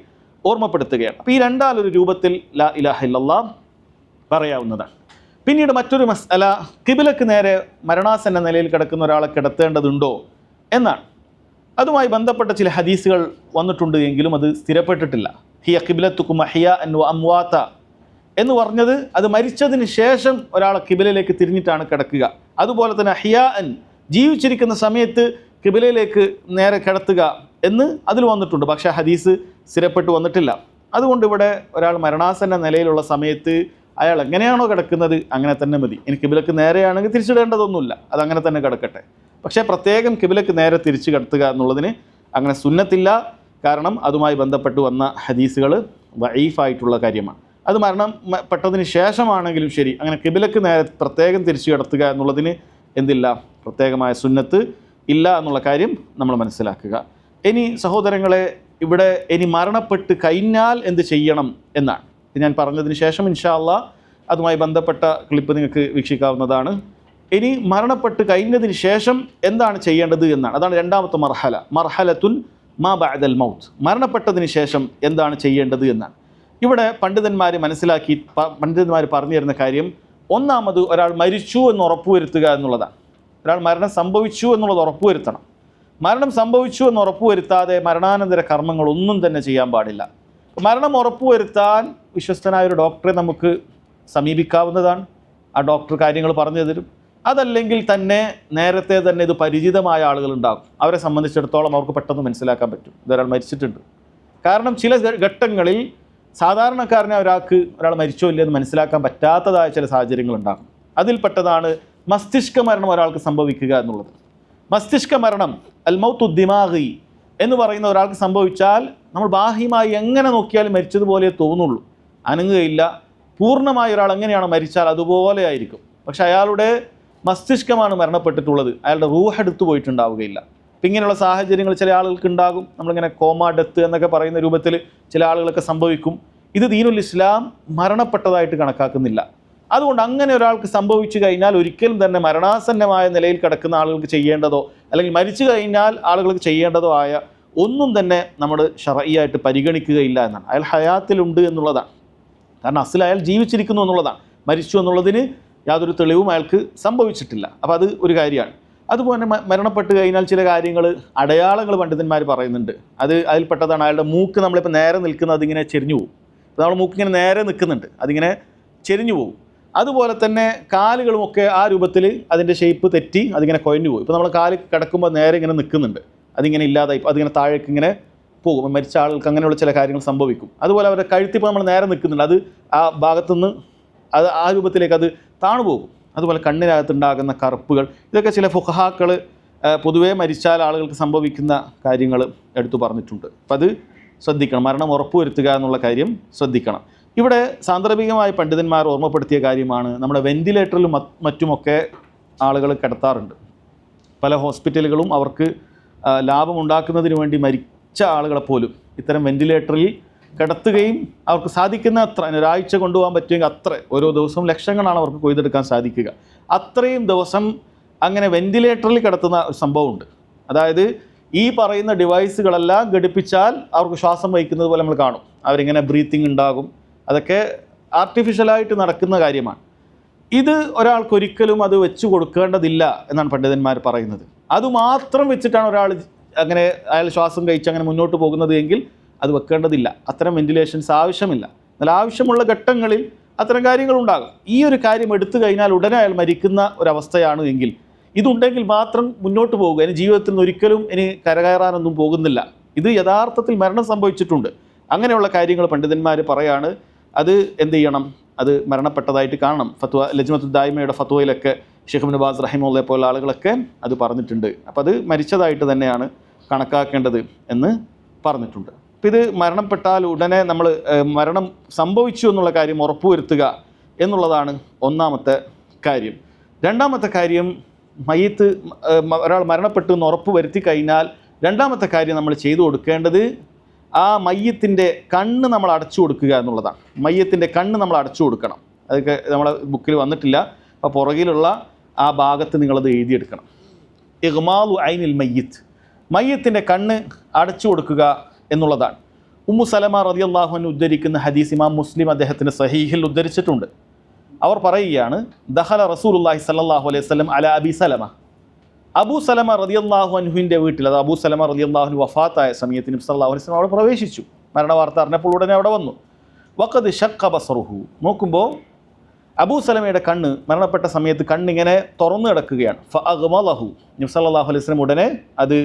ഓർമ്മപ്പെടുത്തുകയാണ്. അപ്പോൾ ഈ രണ്ടാലൊരു രൂപത്തിൽ ലാ ഇലാഹ ഇല്ലല്ലാഹ് പറയാവുന്നതാണ്. പിന്നീട് മറ്റൊരു മസ്അല, ഖിബിലക്ക് നേരെ മരണാസന്ന നിലയിൽ കിടക്കുന്ന ഒരാളെ കിടത്തേണ്ടതുണ്ടോ എന്നാണ്. അതുമായി ബന്ധപ്പെട്ട ചില ഹദീസുകൾ വന്നിട്ടുണ്ട് എങ്കിലും അത് സ്ഥിരപ്പെട്ടിട്ടില്ല. ഹിയ ഖിബ്ലത്തുക്കും അഹ്യാഅൻ വ അംവാത എന്ന് പറഞ്ഞത് അത് മരിച്ചതിന് ശേഷം ഒരാളെ ഖിബിലയിലേക്ക് തിരിഞ്ഞിട്ടാണ് കിടക്കുക. അതുപോലെ തന്നെ അഹ്യാഅൻ ജീവിച്ചിരിക്കുന്ന സമയത്ത് ഖിബിലയിലേക്ക് നേരെ കിടത്തുക എന്ന് അതിൽ വന്നിട്ടുണ്ട്. പക്ഷേ ഹദീസ് സ്ഥിരപ്പെട്ട് വന്നിട്ടില്ല. അതുകൊണ്ട് ഇവിടെ ഒരാൾ മരണാസന്ന നിലയിലുള്ള സമയത്ത് അയാൾ എങ്ങനെയാണോ കിടക്കുന്നത് അങ്ങനെ തന്നെ മതി. ഇനി ഖിബിലക്ക് നേരെയാണെങ്കിൽ തിരിച്ചിടേണ്ടതൊന്നുമില്ല, അതങ്ങനെ തന്നെ കിടക്കട്ടെ. പക്ഷേ പ്രത്യേകം ഖിബിലക്ക് നേരെ തിരിച്ച് കിടത്തുക എന്നുള്ളതിന് അങ്ങനെ സുന്നത്തില്ല. കാരണം അതുമായി ബന്ധപ്പെട്ട് വന്ന ഹദീസുകൾ വഈഫായിട്ടുള്ള കാര്യമാണ്. അത് മരണപ്പെട്ടതിന് ശേഷമാണെങ്കിലും ശരി, അങ്ങനെ ഖിബിലക്ക് നേരെ പ്രത്യേകം തിരിച്ച് കിടത്തുക എന്നുള്ളതിന് എന്തില്ല, പ്രത്യേകമായ സുന്നത്ത് ഇല്ല എന്നുള്ള കാര്യം നമ്മൾ മനസ്സിലാക്കുക. ഇനി സഹോദരങ്ങളെ, ഇവിടെ ഇനി മരണപ്പെട്ട് കഴിഞ്ഞാൽ എന്ത് ചെയ്യണം എന്നാണ്. ഞാൻ പറഞ്ഞതിന് ശേഷം ഇൻഷാ അല്ലാഹ് അതുമായി ബന്ധപ്പെട്ട ക്ലിപ്പ് നിങ്ങൾക്ക് വീക്ഷിക്കാവുന്നതാണ്. ഇനി മരണപ്പെട്ട് കഴിഞ്ഞതിന് ശേഷം എന്താണ് ചെയ്യേണ്ടത് എന്നാണ്. അതാണ് രണ്ടാമത്തെ മർഹലത്തുൻ മാ ബഅദൽ മൗത്ത്. മരണപ്പെട്ടതിന് ശേഷം എന്താണ് ചെയ്യേണ്ടത് എന്നാണ്. ഇവിടെ പണ്ഡിതന്മാർ പറഞ്ഞു തരുന്ന കാര്യം, ഒന്നാമത് ഒരാൾ മരിച്ചു എന്ന് ഉറപ്പുവരുത്തുക എന്നുള്ളതാണ്. ഒരാൾ മരണം സംഭവിച്ചു എന്നുള്ളത് ഉറപ്പുവരുത്തണം. മരണം സംഭവിച്ചു എന്ന് ഉറപ്പുവരുത്താതെ മരണാനന്തര കർമ്മങ്ങളൊന്നും തന്നെ ചെയ്യാൻ പാടില്ല. മരണം ഉറപ്പുവരുത്താൻ വിശ്വസ്തനായ ഒരു ഡോക്ടറെ നമുക്ക് സമീപിക്കാവുന്നതാണ്. ആ ഡോക്ടർ കാര്യങ്ങൾ പറഞ്ഞു തരും. അതല്ലെങ്കിൽ തന്നെ നേരത്തെ തന്നെ ഇത് പരിചിതമായ ആളുകളുണ്ടാകും. അവരെ സംബന്ധിച്ചിടത്തോളം അവർക്ക് പെട്ടെന്ന് മനസ്സിലാക്കാൻ പറ്റും ഇതൊരാൾ മരിച്ചിട്ടുണ്ട്. കാരണം ചില ഘട്ടങ്ങളിൽ സാധാരണക്കാരനെ ഒരാൾ മരിച്ചോ ഇല്ലെന്ന് മനസ്സിലാക്കാൻ പറ്റാത്തതായ ചില സാഹചര്യങ്ങളുണ്ടാകും. അതിൽപ്പെട്ടതാണ് മസ്തിഷ്ക മരണം ഒരാൾക്ക് സംഭവിക്കുക എന്നുള്ളത്. മസ്തിഷ്ക മരണം അൽ മൗത്തു ദിമാഗി എന്ന് പറയുന്ന ഒരാൾക്ക് സംഭവിച്ചാൽ നമ്മൾ ബാഹ്യമായി എങ്ങനെ നോക്കിയാലും മരിച്ചതുപോലെ തോന്നുള്ളൂ, അനങ്ങുകയില്ല. പൂർണ്ണമായ ഒരാൾ എങ്ങനെയാണ് മരിച്ചാൽ അതുപോലെ ആയിരിക്കും. പക്ഷെ അയാളുടെ മസ്തിഷ്കമാണ് മരണപ്പെട്ടിട്ടുള്ളത്, അയാളുടെ റൂഹ് എടുത്തു പോയിട്ടുണ്ടാവുകയില്ല. അപ്പം ഇങ്ങനെയുള്ള സാഹചര്യങ്ങൾ ചില ആളുകൾക്ക് ഉണ്ടാകും. നമ്മളിങ്ങനെ കോമ ഡെത്ത് എന്നൊക്കെ പറയുന്ന രൂപത്തിൽ ചില ആളുകളൊക്കെ സംഭവിക്കും. ഇത് ദീനുൽ ഇസ്ലാം മരണപ്പെട്ടതായിട്ട് കണക്കാക്കുന്നില്ല. അതുകൊണ്ട് അങ്ങനെ ഒരാൾക്ക് സംഭവിച്ചു കഴിഞ്ഞാൽ ഒരിക്കലും തന്നെ മരണാസന്നമായ നിലയിൽ കിടക്കുന്ന ആളുകൾക്ക് ചെയ്യേണ്ടതോ അല്ലെങ്കിൽ മരിച്ചു കഴിഞ്ഞാൽ ആളുകൾക്ക് ചെയ്യേണ്ടതോ ആയ ഒന്നും തന്നെ നമ്മൾ ശർഈയായിട്ട് പരിഗണിക്കുകയില്ല എന്നാണ്. അയാൾ ഹയാത്തിലുണ്ട് എന്നുള്ളതാണ്. കാരണം അസ്ൽ അയാൾ ജീവിച്ചിരിക്കുന്നു എന്നുള്ളതാണ്. മരിച്ചു എന്നുള്ളതിന് യാതൊരു തെളിവും അയാൾക്ക് സംഭവിച്ചിട്ടില്ല. അപ്പോൾ അത് ഒരു കാര്യമാണ്. അതുപോലെ മരണപ്പെട്ട് കഴിഞ്ഞാൽ ചില കാര്യങ്ങൾ, അടയാളങ്ങൾ പണ്ഡിതന്മാർ പറയുന്നുണ്ട്. അതിൽപ്പെട്ടതാണ് അയാളുടെ മൂക്ക് നമ്മളിപ്പോൾ നേരെ നിൽക്കുന്നത് അതിങ്ങനെ ചെരിഞ്ഞു പോകും. നമ്മൾ മൂക്കിങ്ങനെ നേരെ നിൽക്കുന്നുണ്ട്, അതിങ്ങനെ ചെരിഞ്ഞു പോകും. അതുപോലെ തന്നെ കാലുകളുമൊക്കെ ആ രൂപത്തിൽ അതിൻ്റെ ഷേപ്പ് തെറ്റി അതിങ്ങനെ കുഴഞ്ഞു പോകും. ഇപ്പോൾ നമ്മൾ കാല് കിടക്കുമ്പോൾ നേരെ ഇങ്ങനെ നിൽക്കുന്നുണ്ട്, അതിങ്ങനെ ഇല്ലാതായി അതിങ്ങനെ താഴേക്ക് ഇങ്ങനെ പോകും. മരിച്ച ആളുകൾക്ക് അങ്ങനെയുള്ള ചില കാര്യങ്ങൾ സംഭവിക്കും. അതുപോലെ അവരുടെ കഴുത്തിപ്പോൾ നമ്മൾ നേരെ നിൽക്കുന്നുണ്ട്, അത് ആ ഭാഗത്തുനിന്ന് അത് ആ രൂപത്തിലേക്ക് അത് താണു പോകും. അതുപോലെ കണ്ണിനകത്തുണ്ടാകുന്ന കറുപ്പുകൾ, ഇതൊക്കെ ചില ഫുഖഹാക്കൾ പൊതുവേ മരിച്ചാൽ ആളുകൾക്ക് സംഭവിക്കുന്ന കാര്യങ്ങൾ എടുത്തു പറഞ്ഞിട്ടുണ്ട്. അപ്പം അത് ശ്രദ്ധിക്കണം, മരണം ഉറപ്പുവരുത്തുക എന്നുള്ള കാര്യം ശ്രദ്ധിക്കണം. ഇവിടെ സാന്ദർഭികമായി പണ്ഡിതന്മാർ ഓർമ്മപ്പെടുത്തിയ കാര്യമാണ്, നമ്മുടെ വെന്റിലേറ്ററിലും മറ്റുമൊക്കെ ആളുകൾ കിടത്താറുണ്ട്. പല ഹോസ്പിറ്റലുകളും അവർക്ക് ലാഭമുണ്ടാക്കുന്നതിന് വേണ്ടി മരിച്ച ആളുകളെ പോലും ഇത്തരം വെന്റിലേറ്ററിൽ കിടത്തുകയും അവർക്ക് സാധിക്കുന്ന അത്ര ഒരാഴ്ച കൊണ്ടുപോകാൻ പറ്റുമെങ്കിൽ അത്ര ഓരോ ദിവസവും ലക്ഷങ്ങളാണ് അവർക്ക് കൊയ്തെടുക്കാൻ സാധിക്കുക. അത്രയും ദിവസം അങ്ങനെ വെന്റിലേറ്ററിൽ കിടത്തുന്ന ഒരു സംഭവമുണ്ട്. അതായത് ഈ പറയുന്ന ഡിവൈസുകളെല്ലാം ഘടിപ്പിച്ചാൽ അവർക്ക് ശ്വാസം വഹിക്കുന്നത് പോലെ നമ്മൾ കാണും, അവരിങ്ങനെ ബ്രീത്തിങ് ഉണ്ടാകും. അതൊക്കെ ആർട്ടിഫിഷ്യലായിട്ട് നടക്കുന്ന കാര്യമാണ്. ഇത് ഒരാൾക്കൊരിക്കലും അത് വെച്ച് കൊടുക്കേണ്ടതില്ല എന്നാണ് പണ്ഡിതന്മാർ പറയുന്നത്. അതുമാത്രം വെച്ചിട്ടാണ് ഒരാൾ അങ്ങനെ അയാൾ ശ്വാസം കഴിച്ച് അങ്ങനെ മുന്നോട്ട് പോകുന്നത് എങ്കിൽ അത് വെക്കേണ്ടതില്ല. അത്തരം വെന്റിലേഷൻസ് ആവശ്യമില്ല. എന്നാൽ ആവശ്യമുള്ള ഘട്ടങ്ങളിൽ അത്തരം കാര്യങ്ങളുണ്ടാകും. ഈ ഒരു കാര്യം എടുത്തു കഴിഞ്ഞാൽ ഉടനെ അയാൾ മരിക്കുന്ന ഒരവസ്ഥയാണ് എങ്കിൽ ഇതുണ്ടെങ്കിൽ മാത്രം മുന്നോട്ട് പോവുക. ഇനി ജീവിതത്തിൽ നിന്ന് ഒരിക്കലും ഇനി കരകയറാനൊന്നും പോകുന്നില്ല. ഇത് യഥാർത്ഥത്തിൽ മരണം സംഭവിച്ചിട്ടുണ്ട്. അങ്ങനെയുള്ള കാര്യങ്ങൾ പണ്ഡിതന്മാർ പറയാണ്, അത് എന്ത് ചെയ്യണം, അത് മരണപ്പെട്ടതായിട്ട് കാണണം. ഫത്വ ലജ്നത്തുൽ ദായിമയുടെ ഫത്വയിലൊക്കെ ഷെയ്ഖ് ഇബ്നു ബാസ് റഹിമഹുല്ലാഹി പോലുള്ള ആളുകളൊക്കെ അത് പറഞ്ഞിട്ടുണ്ട്. അപ്പോൾ അത് മരിച്ചതായിട്ട് തന്നെയാണ് കണക്കാക്കേണ്ടത് എന്ന് പറഞ്ഞിട്ടുണ്ട്. അപ്പോൾ ഇത് മരണപ്പെട്ടാൽ ഉടനെ നമ്മൾ മരണം സംഭവിച്ചു എന്നുള്ള കാര്യം ഉറപ്പുവരുത്തുക എന്നുള്ളതാണ് ഒന്നാമത്തെ കാര്യം. രണ്ടാമത്തെ കാര്യം, മയ്യത്ത് ഒരാൾ മരണപ്പെട്ടു എന്ന് ഉറപ്പ് വരുത്തി കഴിഞ്ഞാൽ രണ്ടാമത്തെ കാര്യം നമ്മൾ ചെയ്തു കൊടുക്കേണ്ടത് ആ മയ്യത്തിൻ്റെ കണ്ണ് നമ്മൾ അടച്ചു കൊടുക്കുക എന്നുള്ളതാണ്. മയ്യത്തിൻ്റെ കണ്ണ് നമ്മൾ അടച്ചു കൊടുക്കണം. അതൊക്കെ നമ്മളെ ബുക്കിൽ വന്നിട്ടില്ല. അപ്പോൾ പുറകിലുള്ള ആ ഭാഗത്ത് നിങ്ങളത് എഴുതിയെടുക്കണം. ഇഗ്മാലു ഐനിൽ മയ്യിത്ത്, മയ്യത്തിൻ്റെ കണ്ണ് അടച്ചു കൊടുക്കുക എന്നുള്ളതാണ്. ഉമ്മു സലമ റളിയല്ലാഹു അൻഹ ഉദ്ധരിക്കുന്ന ഹദീസ് ഇമാം മുസ്ലിം അദ്ദേഹത്തിൻ്റെ സഹീഹിൽ ഉദ്ധരിച്ചിട്ടുണ്ട്. അവർ പറയുകയാണ്, ദഖല റസൂലുള്ളാഹി സ്വല്ലല്ലാഹു അലൈഹി വസല്ലം അലാ അബി സലമ, അബൂ സലമ റളിയല്ലാഹു അൻഹുവിൻ്റെ വീട്ടിൽ, അത് അബൂ സലമ റളിയല്ലാഹു അൻഹു വഫാത്തായ സമയത്ത് നബി സല്ലല്ലാഹു അലൈഹി വസല്ലം അവിടെ പ്രവേശിച്ചു. മരണവാർത്ത അറിഞ്ഞപ്പോൾ ഉടനെ അവിടെ വന്നു. വഖദ് ശഖ ബസറുഹു, നോക്കുമ്പോൾ അബൂ സലമയുടെ കണ്ണ് മരണപ്പെട്ട സമയത്ത് കണ്ണിങ്ങനെ തുറന്നു കിടക്കുകയാണ്. ഫഅഗ്മലഹു, നബി സല്ലല്ലാഹു അലൈഹി വസല്ലം ഉടനെ അത്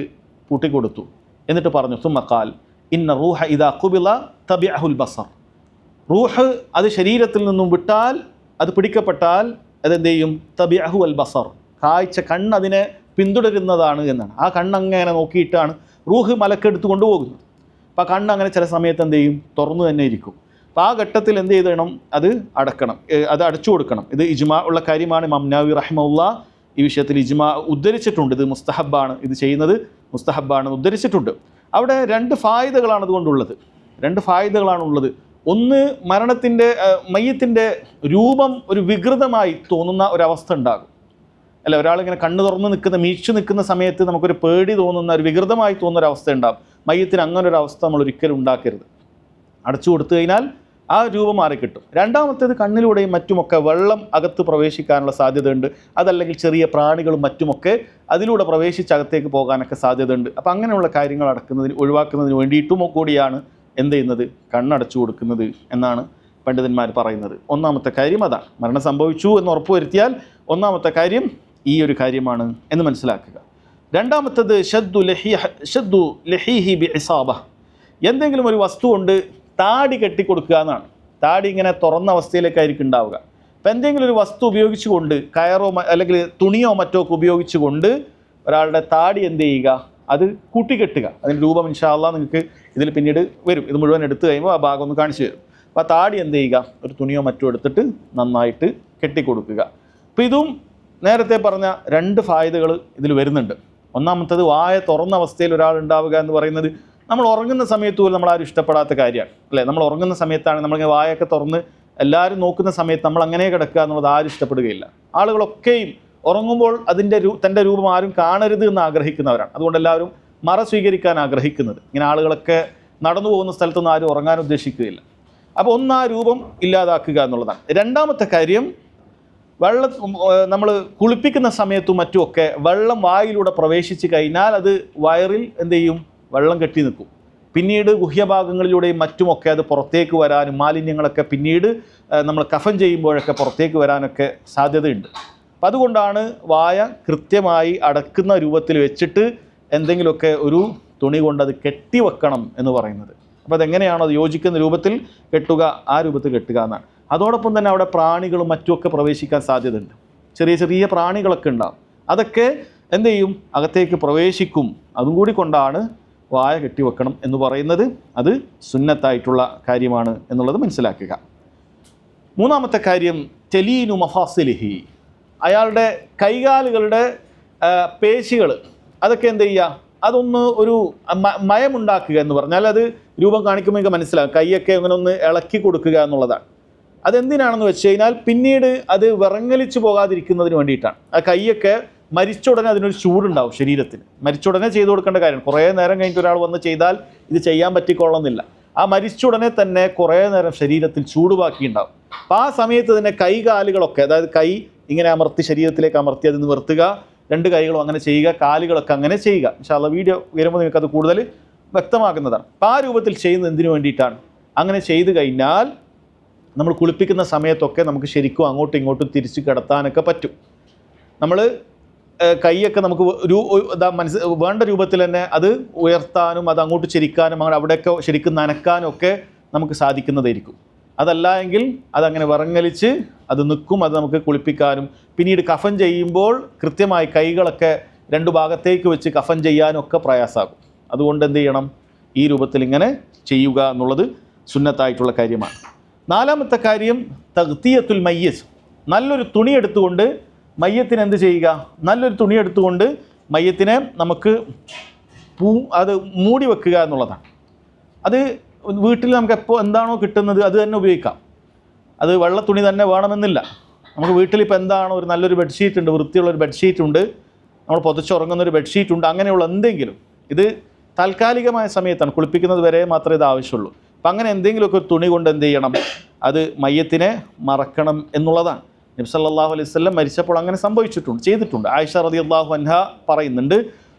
പൂട്ടിക്കൊടുത്തു. എന്നിട്ട് പറഞ്ഞു, സുമ്മ ഖാൽ ഇന്ന റൂഹ ഇദാ ഖുബില തബിഅഹുൽ ബസർ, റൂഹ് അത് ശരീരത്തിൽ നിന്നും വിട്ടാൽ, അത് പിടിക്കപ്പെട്ടാൽ അതെന്ത് ചെയ്യും, തബിഅഹു അൽ ബസർ, കാഴ്ച കണ്ണ് അതിനെ പിന്തുടരുന്നതാണ് എന്നാണ്. ആ കണ്ണങ്ങനെ നോക്കിയിട്ടാണ് റൂഹ് മലക്കെടുത്ത് കൊണ്ടുപോകുന്നത്. അപ്പോൾ ആ കണ്ണ് അങ്ങനെ ചില സമയത്ത് എന്ത് ചെയ്യും, തുറന്നു തന്നെ ഇരിക്കും. അപ്പോൾ ആ ഘട്ടത്തിൽ എന്ത് ചെയ്യണം, അത് അടക്കണം, അത് അടച്ചു കൊടുക്കണം. ഇത് ഇജ്മാ ഉള്ള കാര്യമാണ്. ഇമാം നവവി റഹിമഹുല്ലാ ഈ വിഷയത്തിൽ ഇജ്മാ ഉദ്ധരിച്ചിട്ടുണ്ട്. ഇത് മുസ്തഹബാണ്, ഇത് ചെയ്യുന്നത് മുസ്തഹബാണ് ഉദ്ധരിച്ചിട്ടുണ്ട്. അവിടെ രണ്ട് ഫായിദകളാണ് അതുകൊണ്ടുള്ളത്. രണ്ട് ഫായിദകളാണുള്ളത്. ഒന്ന്, മയ്യത്തിൻ്റെ രൂപം ഒരു വികൃതമായി തോന്നുന്ന ഒരവസ്ഥ ഉണ്ടാകും. അല്ല, ഒരാളിങ്ങനെ കണ്ണ് തുറന്ന് നിൽക്കുന്ന, മീച്ചു നിൽക്കുന്ന സമയത്ത് നമുക്കൊരു പേടി തോന്നുന്ന, ഒരു വികൃതമായി തോന്നുന്ന ഒരു അവസ്ഥ ഉണ്ടാകും. മയ്യത്തിന് അങ്ങനെ ഒരു അവസ്ഥ നമ്മൾ ഒരിക്കലും ഉണ്ടാക്കരുത്. അടച്ചു കൊടുത്തു കഴിഞ്ഞാൽ ആ രൂപം മാറിക്കിട്ടും. രണ്ടാമത്തേത്, കണ്ണിലൂടെയും മറ്റുമൊക്കെ വെള്ളം അകത്ത് പ്രവേശിക്കാനുള്ള സാധ്യതയുണ്ട്. അതല്ലെങ്കിൽ ചെറിയ പ്രാണികളും മറ്റുമൊക്കെ അതിലൂടെ പ്രവേശിച്ച് അകത്തേക്ക് പോകാനൊക്കെ സാധ്യതയുണ്ട്. അപ്പോൾ അങ്ങനെയുള്ള കാര്യങ്ങൾ ഒഴിവാക്കുന്നതിന് വേണ്ടിയിട്ടും കൂടിയാണ് എന്ത് ചെയ്യുന്നത്, കണ്ണടച്ചു കൊടുക്കുന്നത് എന്നാണ് പണ്ഡിതന്മാർ പറയുന്നത്. ഒന്നാമത്തെ കാര്യം അതാണ്. മരണം സംഭവിച്ചു എന്ന് ഉറപ്പുവരുത്തിയാൽ ഒന്നാമത്തെ കാര്യം ഈ ഒരു കാര്യമാണ് എന്ന് മനസ്സിലാക്കുക. രണ്ടാമത്തത് ഷദ്ദു ലഹീഹി ബി ഇസാബ, എന്തെങ്കിലും ഒരു വസ്തു കൊണ്ട് താടി കെട്ടിക്കൊടുക്കുക എന്നാണ്. താടി ഇങ്ങനെ തുറന്ന അവസ്ഥയിലേക്കായിരിക്കും ഉണ്ടാവുക. അപ്പം എന്തെങ്കിലും ഒരു വസ്തു ഉപയോഗിച്ചുകൊണ്ട്, കയറോ അല്ലെങ്കിൽ തുണിയോ മറ്റോ ഒക്കെ ഉപയോഗിച്ചുകൊണ്ട് ഒരാളുടെ താടി എന്ത് ചെയ്യുക, അത് കൂട്ടിക്കെട്ടുക. അതിൻ്റെ രൂപം ഇൻഷാ അല്ലാഹ് നിങ്ങൾക്ക് ഇതിൽ പിന്നീട് വരും. ഇത് മുഴുവൻ എടുത്തു കഴിയുമ്പോൾ ആ ഭാഗം ഒന്ന് കാണിച്ചു തരും. അപ്പോൾ ആ താടി എന്ത് ചെയ്യുക, ഒരു തുണിയോ മറ്റോ എടുത്തിട്ട് നന്നായിട്ട് കെട്ടിക്കൊടുക്കുക. അപ്പോൾ ഇതും നേരത്തെ പറഞ്ഞ രണ്ട് ഫായിദകൾ ഇതിൽ വരുന്നുണ്ട്. ഒന്നാമത്തത്, വായ തുറന്ന അവസ്ഥയിൽ ഒരാൾ ഉണ്ടാവുക എന്ന് പറയുന്നത് നമ്മൾ ഉറങ്ങുന്ന സമയത്ത് പോലും നമ്മളാരും ഇഷ്ടപ്പെടാത്ത കാര്യമാണ്, അല്ലേ? നമ്മൾ ഉറങ്ങുന്ന സമയത്താണ് നമ്മളിങ്ങനെ വായൊക്കെ തുറന്ന് എല്ലാവരും നോക്കുന്ന സമയത്ത് നമ്മൾ അങ്ങനെ കിടക്കുക എന്നുള്ളത് ആരും ഇഷ്ടപ്പെടുകയില്ല. ആളുകളൊക്കെയും ഉറങ്ങുമ്പോൾ തൻ്റെ രൂപം ആരും കാണരുത് എന്ന് ആഗ്രഹിക്കുന്നവരാണ്. അതുകൊണ്ട് എല്ലാവരും മറ സ്വീകരിക്കാൻ ആഗ്രഹിക്കുന്നത്. ഇങ്ങനെ ആളുകളൊക്കെ നടന്നു പോകുന്ന സ്ഥലത്തൊന്നും ആരും ഉറങ്ങാൻ ഉദ്ദേശിക്കുകയില്ല. അപ്പോൾ ഒന്ന് ആ രൂപം ഇല്ലാതാക്കുക എന്നുള്ളതാണ്. രണ്ടാമത്തെ കാര്യം, നമ്മൾ കുളിപ്പിക്കുന്ന സമയത്തും മറ്റുമൊക്കെ വെള്ളം വായിലൂടെ പ്രവേശിച്ച് കഴിഞ്ഞാൽ അത് വയറിൽ എന്ത് ചെയ്യും, വെള്ളം കെട്ടി നിൽക്കും. പിന്നീട് ഗുഹ്യഭാഗങ്ങളിലൂടെയും മറ്റുമൊക്കെ അത് പുറത്തേക്ക് വരാനും മാലിന്യങ്ങളൊക്കെ പിന്നീട് നമ്മൾ കഫൻ ചെയ്യുമ്പോഴൊക്കെ പുറത്തേക്ക് വരാനൊക്കെ സാധ്യതയുണ്ട്. അപ്പം അതുകൊണ്ടാണ് വായ കൃത്യമായി അടക്കുന്ന രൂപത്തിൽ വെച്ചിട്ട് എന്തെങ്കിലുമൊക്കെ ഒരു തുണി കൊണ്ട് അത് കെട്ടിവെക്കണം എന്ന് പറയുന്നത്. അപ്പോൾ അതെങ്ങനെയാണോ അത് യോജിക്കുന്ന രൂപത്തിൽ കെട്ടുക, ആ രൂപത്തിൽ കെട്ടുക എന്നാണ്. അതോടൊപ്പം തന്നെ അവിടെ പ്രാണികളും മറ്റുമൊക്കെ പ്രവേശിക്കാൻ സാധ്യതയുണ്ട്. ചെറിയ ചെറിയ പ്രാണികളൊക്കെ ഉണ്ടാകും. അതൊക്കെ എന്ത് ചെയ്യും, അകത്തേക്ക് പ്രവേശിക്കും. അതും കൂടി കൊണ്ടാണ് വായ കെട്ടിവെക്കണം എന്ന് പറയുന്നത്. അത് സുന്നത്തായിട്ടുള്ള കാര്യമാണ് എന്നുള്ളത് മനസ്സിലാക്കുക. മൂന്നാമത്തെ കാര്യം തെലീനു മഫാസിലിഹി, അയാളുടെ കൈകാലുകളുടെ പേശികൾ അതൊക്കെ എന്ത് ചെയ്യുക, അതൊന്ന് ഒരു മയമുണ്ടാക്കുക എന്ന് പറഞ്ഞാൽ അത് രൂപം കാണിക്കുമ്പോൾ നിങ്ങൾക്ക് മനസ്സിലാകും. കൈയൊക്കെ അങ്ങനെ ഒന്ന് ഇളക്കി കൊടുക്കുക എന്നുള്ളതാണ്. അതെന്തിനാണെന്ന് വെച്ച് കഴിഞ്ഞാൽ പിന്നീട് അത് വിറങ്ങലിച്ച് പോകാതിരിക്കുന്നതിന് വേണ്ടിയിട്ടാണ്. ആ കൈയൊക്കെ മരിച്ച ഉടനെ അതിനൊരു ചൂടുണ്ടാവും ശരീരത്തിന്. മരിച്ച ഉടനെ ചെയ്തു കൊടുക്കേണ്ട കാര്യം. കുറേ നേരം കഴിഞ്ഞിട്ട് ഒരാൾ വന്ന് ചെയ്താൽ ഇത് ചെയ്യാൻ പറ്റിക്കൊള്ളുന്നില്ല. ആ മരിച്ച ഉടനെ തന്നെ കുറേ നേരം ശരീരത്തിൽ ചൂട് ബാക്കിയുണ്ടാവും. അപ്പോൾ ആ സമയത്ത് തന്നെ കൈകാലുകളൊക്കെ, അതായത് കൈ ഇങ്ങനെ അമർത്തി ശരീരത്തിലേക്ക് അമർത്തി അത് നിവർത്തുക, രണ്ട് കൈകളും അങ്ങനെ ചെയ്യുക, കാലുകളൊക്കെ അങ്ങനെ ചെയ്യുക. ഇൻഷാ അല്ലാഹ് വീഡിയോ വരുമ്പോൾ നിങ്ങൾക്കത് കൂടുതൽ വ്യക്തമാക്കുന്നതാണ്. അപ്പോൾ ആ രൂപത്തിൽ ചെയ്യുന്നത് എന്തിനു വേണ്ടിയിട്ടാണ്? അങ്ങനെ ചെയ്തു കഴിഞ്ഞാൽ നമ്മൾ കുളിപ്പിക്കുന്ന സമയത്തൊക്കെ നമുക്ക് ശരിക്കും അങ്ങോട്ടും ഇങ്ങോട്ടും തിരിച്ച് കിടത്താനൊക്കെ പറ്റും. നമ്മൾ കൈയൊക്കെ നമുക്ക് വേണ്ട രൂപത്തിൽ തന്നെ അത് ഉയർത്താനും അത് അങ്ങോട്ട് ചരിക്കാനും അങ്ങനെ അവിടെയൊക്കെ ശരിക്കും നനക്കാനും ഒക്കെ നമുക്ക് സാധിക്കുന്നതായിരിക്കും. അതല്ല എങ്കിൽ അതങ്ങനെ വിറങ്ങലിച്ച് അത് നിൽക്കും. അത് നമുക്ക് കുളിപ്പിക്കാനും പിന്നീട് കഫൻ ചെയ്യുമ്പോൾ കൃത്യമായി കൈകളൊക്കെ രണ്ട് ഭാഗത്തേക്ക് വെച്ച് കഫൻ ചെയ്യാനും ഒക്കെ പ്രയാസമാകും. അതുകൊണ്ട് എന്ത് ചെയ്യണം, ഈ രൂപത്തിൽ ഇങ്ങനെ ചെയ്യുക എന്നുള്ളത് സുന്നത്തായിട്ടുള്ള കാര്യമാണ്. നാലാമത്തെ കാര്യം തഗ്തിയത്തുൽ മയ്യിസ്, നല്ലൊരു തുണി എടുത്തുകൊണ്ട് മയ്യത്തിനെ എന്ത് ചെയ്യുക, നല്ലൊരു തുണി എടുത്തുകൊണ്ട് മയ്യത്തിനെ നമുക്ക് അത് മൂടി വെക്കുക എന്നുള്ളതാണ്. അത് വീട്ടിൽ നമുക്ക് എപ്പോൾ എന്താണോ കിട്ടുന്നത് അത് തന്നെ ഉപയോഗിക്കാം. അത് വെള്ള തുണി തന്നെ വേണമെന്നില്ല. നമുക്ക് വീട്ടിലിപ്പോൾ എന്താണോ, ഒരു നല്ലൊരു ബെഡ്ഷീറ്റ് ഉണ്ട്, വൃത്തിയുള്ളൊരു ബെഡ്ഷീറ്റ് ഉണ്ട്, നമ്മൾ പുതച്ചുറങ്ങുന്നൊരു ബെഡ്ഷീറ്റ് ഉണ്ട്, അങ്ങനെയുള്ള എന്തെങ്കിലും. ഇത് താൽക്കാലികമായ സമയത്താണ്, കുളിപ്പിക്കുന്നത് വരെ മാത്രമേ ഇത് ആവശ്യമുള്ളൂ. അപ്പം അങ്ങനെ എന്തെങ്കിലുമൊക്കെ ഒരു തുണി കൊണ്ട് എന്ത് ചെയ്യണം, അത് മയ്യത്തിനെ മറക്കണം എന്നുള്ളതാണ്. നബി സല്ലല്ലാഹു അലൈഹി വസല്ലം മരിച്ചപ്പോൾ അങ്ങനെ ചെയ്തിട്ടുണ്ട്. ആയിഷ റളിയല്ലാഹു അൻഹ പറയുന്നുണ്ട്,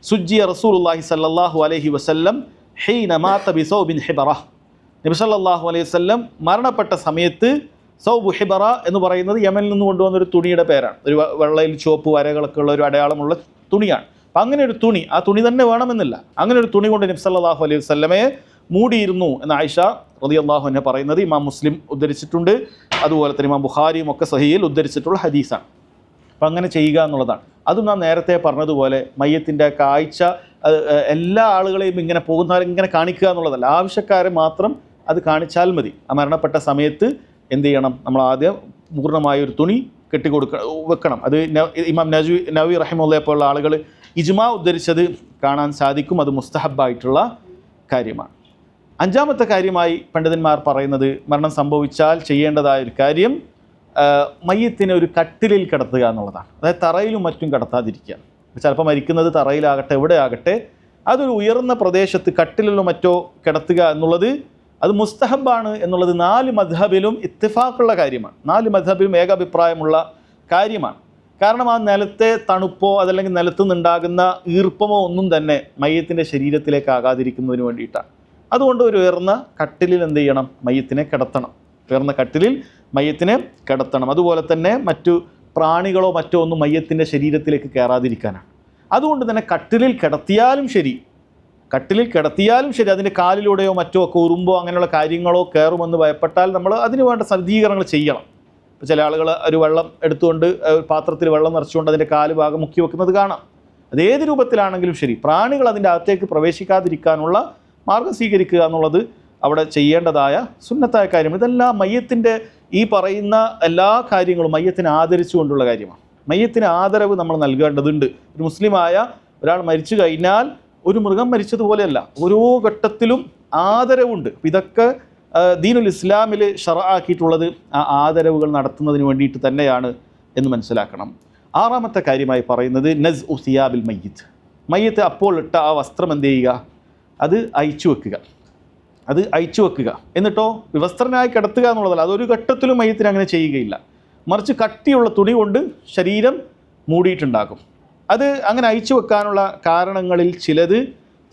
സുജ്ജിയ റസൂലുള്ളാഹി സല്ലല്ലാഹു അലൈഹി വസല്ലം ഹീന മാത ബിസൗബിൻ ഹിബറ. നബി സല്ലല്ലാഹു അലൈഹി വസല്ലം മരണപ്പെട്ട സമയത്ത് സൗബു ഹിബറ എന്ന് പറയുന്നത് യമനിൽ നിന്ന് കൊണ്ടുവന്നൊരു തുണിയുടെ പേരാണ്. ഒരു വെള്ളയിൽ ചുവപ്പ് വരകളൊക്കെ ഉള്ള ഒരു അടയാളമുള്ള തുണിയാണ്. അപ്പം അങ്ങനെ ഒരു തുണി, ആ തുണി തന്നെ വേണമെന്നില്ല, അങ്ങനെ ഒരു തുണി കൊണ്ട് നബി സല്ലല്ലാഹു അലൈഹി വസല്ലമയെ മൂടിയിരുന്നു എന്ന് ആയിഷ റളിയല്ലാഹു അൻഹ പറയുന്നത് ഇമാം മുസ്ലിം ഉദ്ധരിച്ചിട്ടുണ്ട്. അതുപോലെ തന്നെ ഇമാം ബുഖാരിയും ഒക്കെ സഹീഹിൽ ഉദ്ധരിച്ചിട്ടുള്ള ഹദീസാണ്. അപ്പം അങ്ങനെ ചെയ്യുക എന്നുള്ളതാണ്. അതും നാം നേരത്തെ പറഞ്ഞതുപോലെ മയ്യത്തിൻ്റെ കാഴ്ച എല്ലാ ആളുകളെയും ഇങ്ങനെ പോകുന്നവരെ ഇങ്ങനെ കാണിക്കുക എന്നുള്ളതല്ല, ആവശ്യക്കാരെ മാത്രം അത് കാണിച്ചാൽ മതി. ആ മരണപ്പെട്ട സമയത്ത് എന്ത് ചെയ്യണം, നമ്മൾ ആദ്യം പൂർണ്ണമായൊരു തുണി വെക്കണം. അത് ഇമാം നവവി റഹിമഹുള്ളയെ പോലുള്ള ആളുകൾ ഇജ്മാ ഉദ്ധരിച്ചത് കാണാൻ സാധിക്കും. അത് മുസ്തഹബായിട്ടുള്ള കാര്യമാണ്. അഞ്ചാമത്തെ കാര്യമായി പണ്ഡിതന്മാർ പറയുന്നത്, മരണം സംഭവിച്ചാൽ ചെയ്യേണ്ടതായ ഒരു കാര്യം മയ്യത്തിനെ ഒരു കട്ടിലിൽ കിടത്തുക എന്നുള്ളതാണ്. അതായത് തറയിലും മറ്റും കിടത്താതിരിക്കുക. ചിലപ്പോൾ മരിക്കുന്നത് തറയിലാകട്ടെ എവിടെയാകട്ടെ അതൊരു ഉയർന്ന പ്രദേശത്ത് കട്ടിലിലോ മറ്റോ കിടത്തുക എന്നുള്ളത് അത് മുസ്തഹബാണ് എന്നുള്ളത് 4 മദ്ഹബിലും ഇത്തിഫാഖുള്ള കാര്യമാണ്. 4 മദ്ഹബിലും ഏകാഭിപ്രായമുള്ള കാര്യമാണ്. കാരണം ആ നിലത്തെ തണുപ്പോ അതല്ലെങ്കിൽ നിലത്തു നിന്നുണ്ടാകുന്ന ഈർപ്പമോ ഒന്നും തന്നെ മയ്യത്തിൻ്റെ ശരീരത്തിലേക്ക് ആകാതിരിക്കുന്നതിന് വേണ്ടിയിട്ടാണ്. അതുകൊണ്ട് ഒരു ഉയർന്ന കട്ടിലിൽ എന്ത് ചെയ്യണം, മയ്യത്തിനെ കിടത്തണം. ഉയർന്ന കട്ടിലിൽ മയ്യത്തിനെ കിടത്തണം. അതുപോലെ തന്നെ മറ്റു പ്രാണികളോ മറ്റോ ഒന്നും മയ്യത്തിൻ്റെ ശരീരത്തിലേക്ക് കയറാതിരിക്കാനാണ്. അതുകൊണ്ട് തന്നെ കട്ടിലിൽ കിടത്തിയാലും ശരി അതിൻ്റെ കാലിലൂടെയോ മറ്റോ ഒക്കെ ഉറുമ്പോ അങ്ങനെയുള്ള കാര്യങ്ങളോ കയറുമെന്ന് ഭയപ്പെട്ടാൽ നമ്മൾ അതിന് വേണ്ട സജ്ജീകരണങ്ങൾ ചെയ്യണം. ഇപ്പോൾ ചില ആളുകൾ ഒരു വെള്ളം എടുത്തുകൊണ്ട് പാത്രത്തിൽ വെള്ളം നിറച്ചുകൊണ്ട് അതിൻ്റെ കാല് ഭാഗം മുക്കി വെക്കുന്നത് കാണാം. അത് ഏത് രൂപത്തിലാണെങ്കിലും ശരി, പ്രാണികൾ അതിൻ്റെ അകത്തേക്ക് പ്രവേശിക്കാതിരിക്കാനുള്ള മാർഗം സ്വീകരിക്കുക എന്നുള്ളത് അവിടെ ചെയ്യേണ്ടതായ സുന്നത്തായ കാര്യം. ഇതെല്ലാം മയ്യത്തിൻ്റെ ഈ പറയുന്ന എല്ലാ കാര്യങ്ങളും മയ്യത്തിനെ ആദരിച്ചുകൊണ്ടുള്ള കാര്യമാണ്. മയ്യത്തിന് ആദരവ് നമ്മൾ നൽകേണ്ടതുണ്ട്. ഒരു മുസ്ലിമായ ഒരാൾ മരിച്ചു കഴിഞ്ഞാൽ ഒരു മൃഗം മരിച്ചതുപോലെയല്ല, ഓരോ ഘട്ടത്തിലും ആദരവുണ്ട്. ഇതൊക്കെ ദീനുൽ ഇസ്ലാമിൽ ശറഅാക്കിയിട്ടുള്ളത് ആ ആദരവുകൾ നടത്തുന്നതിന് വേണ്ടിയിട്ട് തന്നെയാണ് എന്ന് മനസ്സിലാക്കണം. ആറാമത്തെ കാര്യമായി പറയുന്നത് നസ്ഉ സിയാബിൽ മയ്യിത്ത് അപ്പോൾ ഇട്ട ആ വസ്ത്രം എന്ത് ചെയ്യുക, അത് അയച്ചു വെക്കുക. എന്നിട്ടോ വിവസ്ത്രനായി കിടത്തുക എന്നുള്ളതല്ല, അതൊരു ഘട്ടത്തിലും മയ്യത്തിന് അങ്ങനെ ചെയ്യുകയില്ല. മറിച്ച് കട്ടിയുള്ള തുണി കൊണ്ട് ശരീരം മൂടിയിട്ടുണ്ടാകും. അത് അങ്ങനെ അയച്ചു വെക്കാനുള്ള കാരണങ്ങളിൽ ചിലത്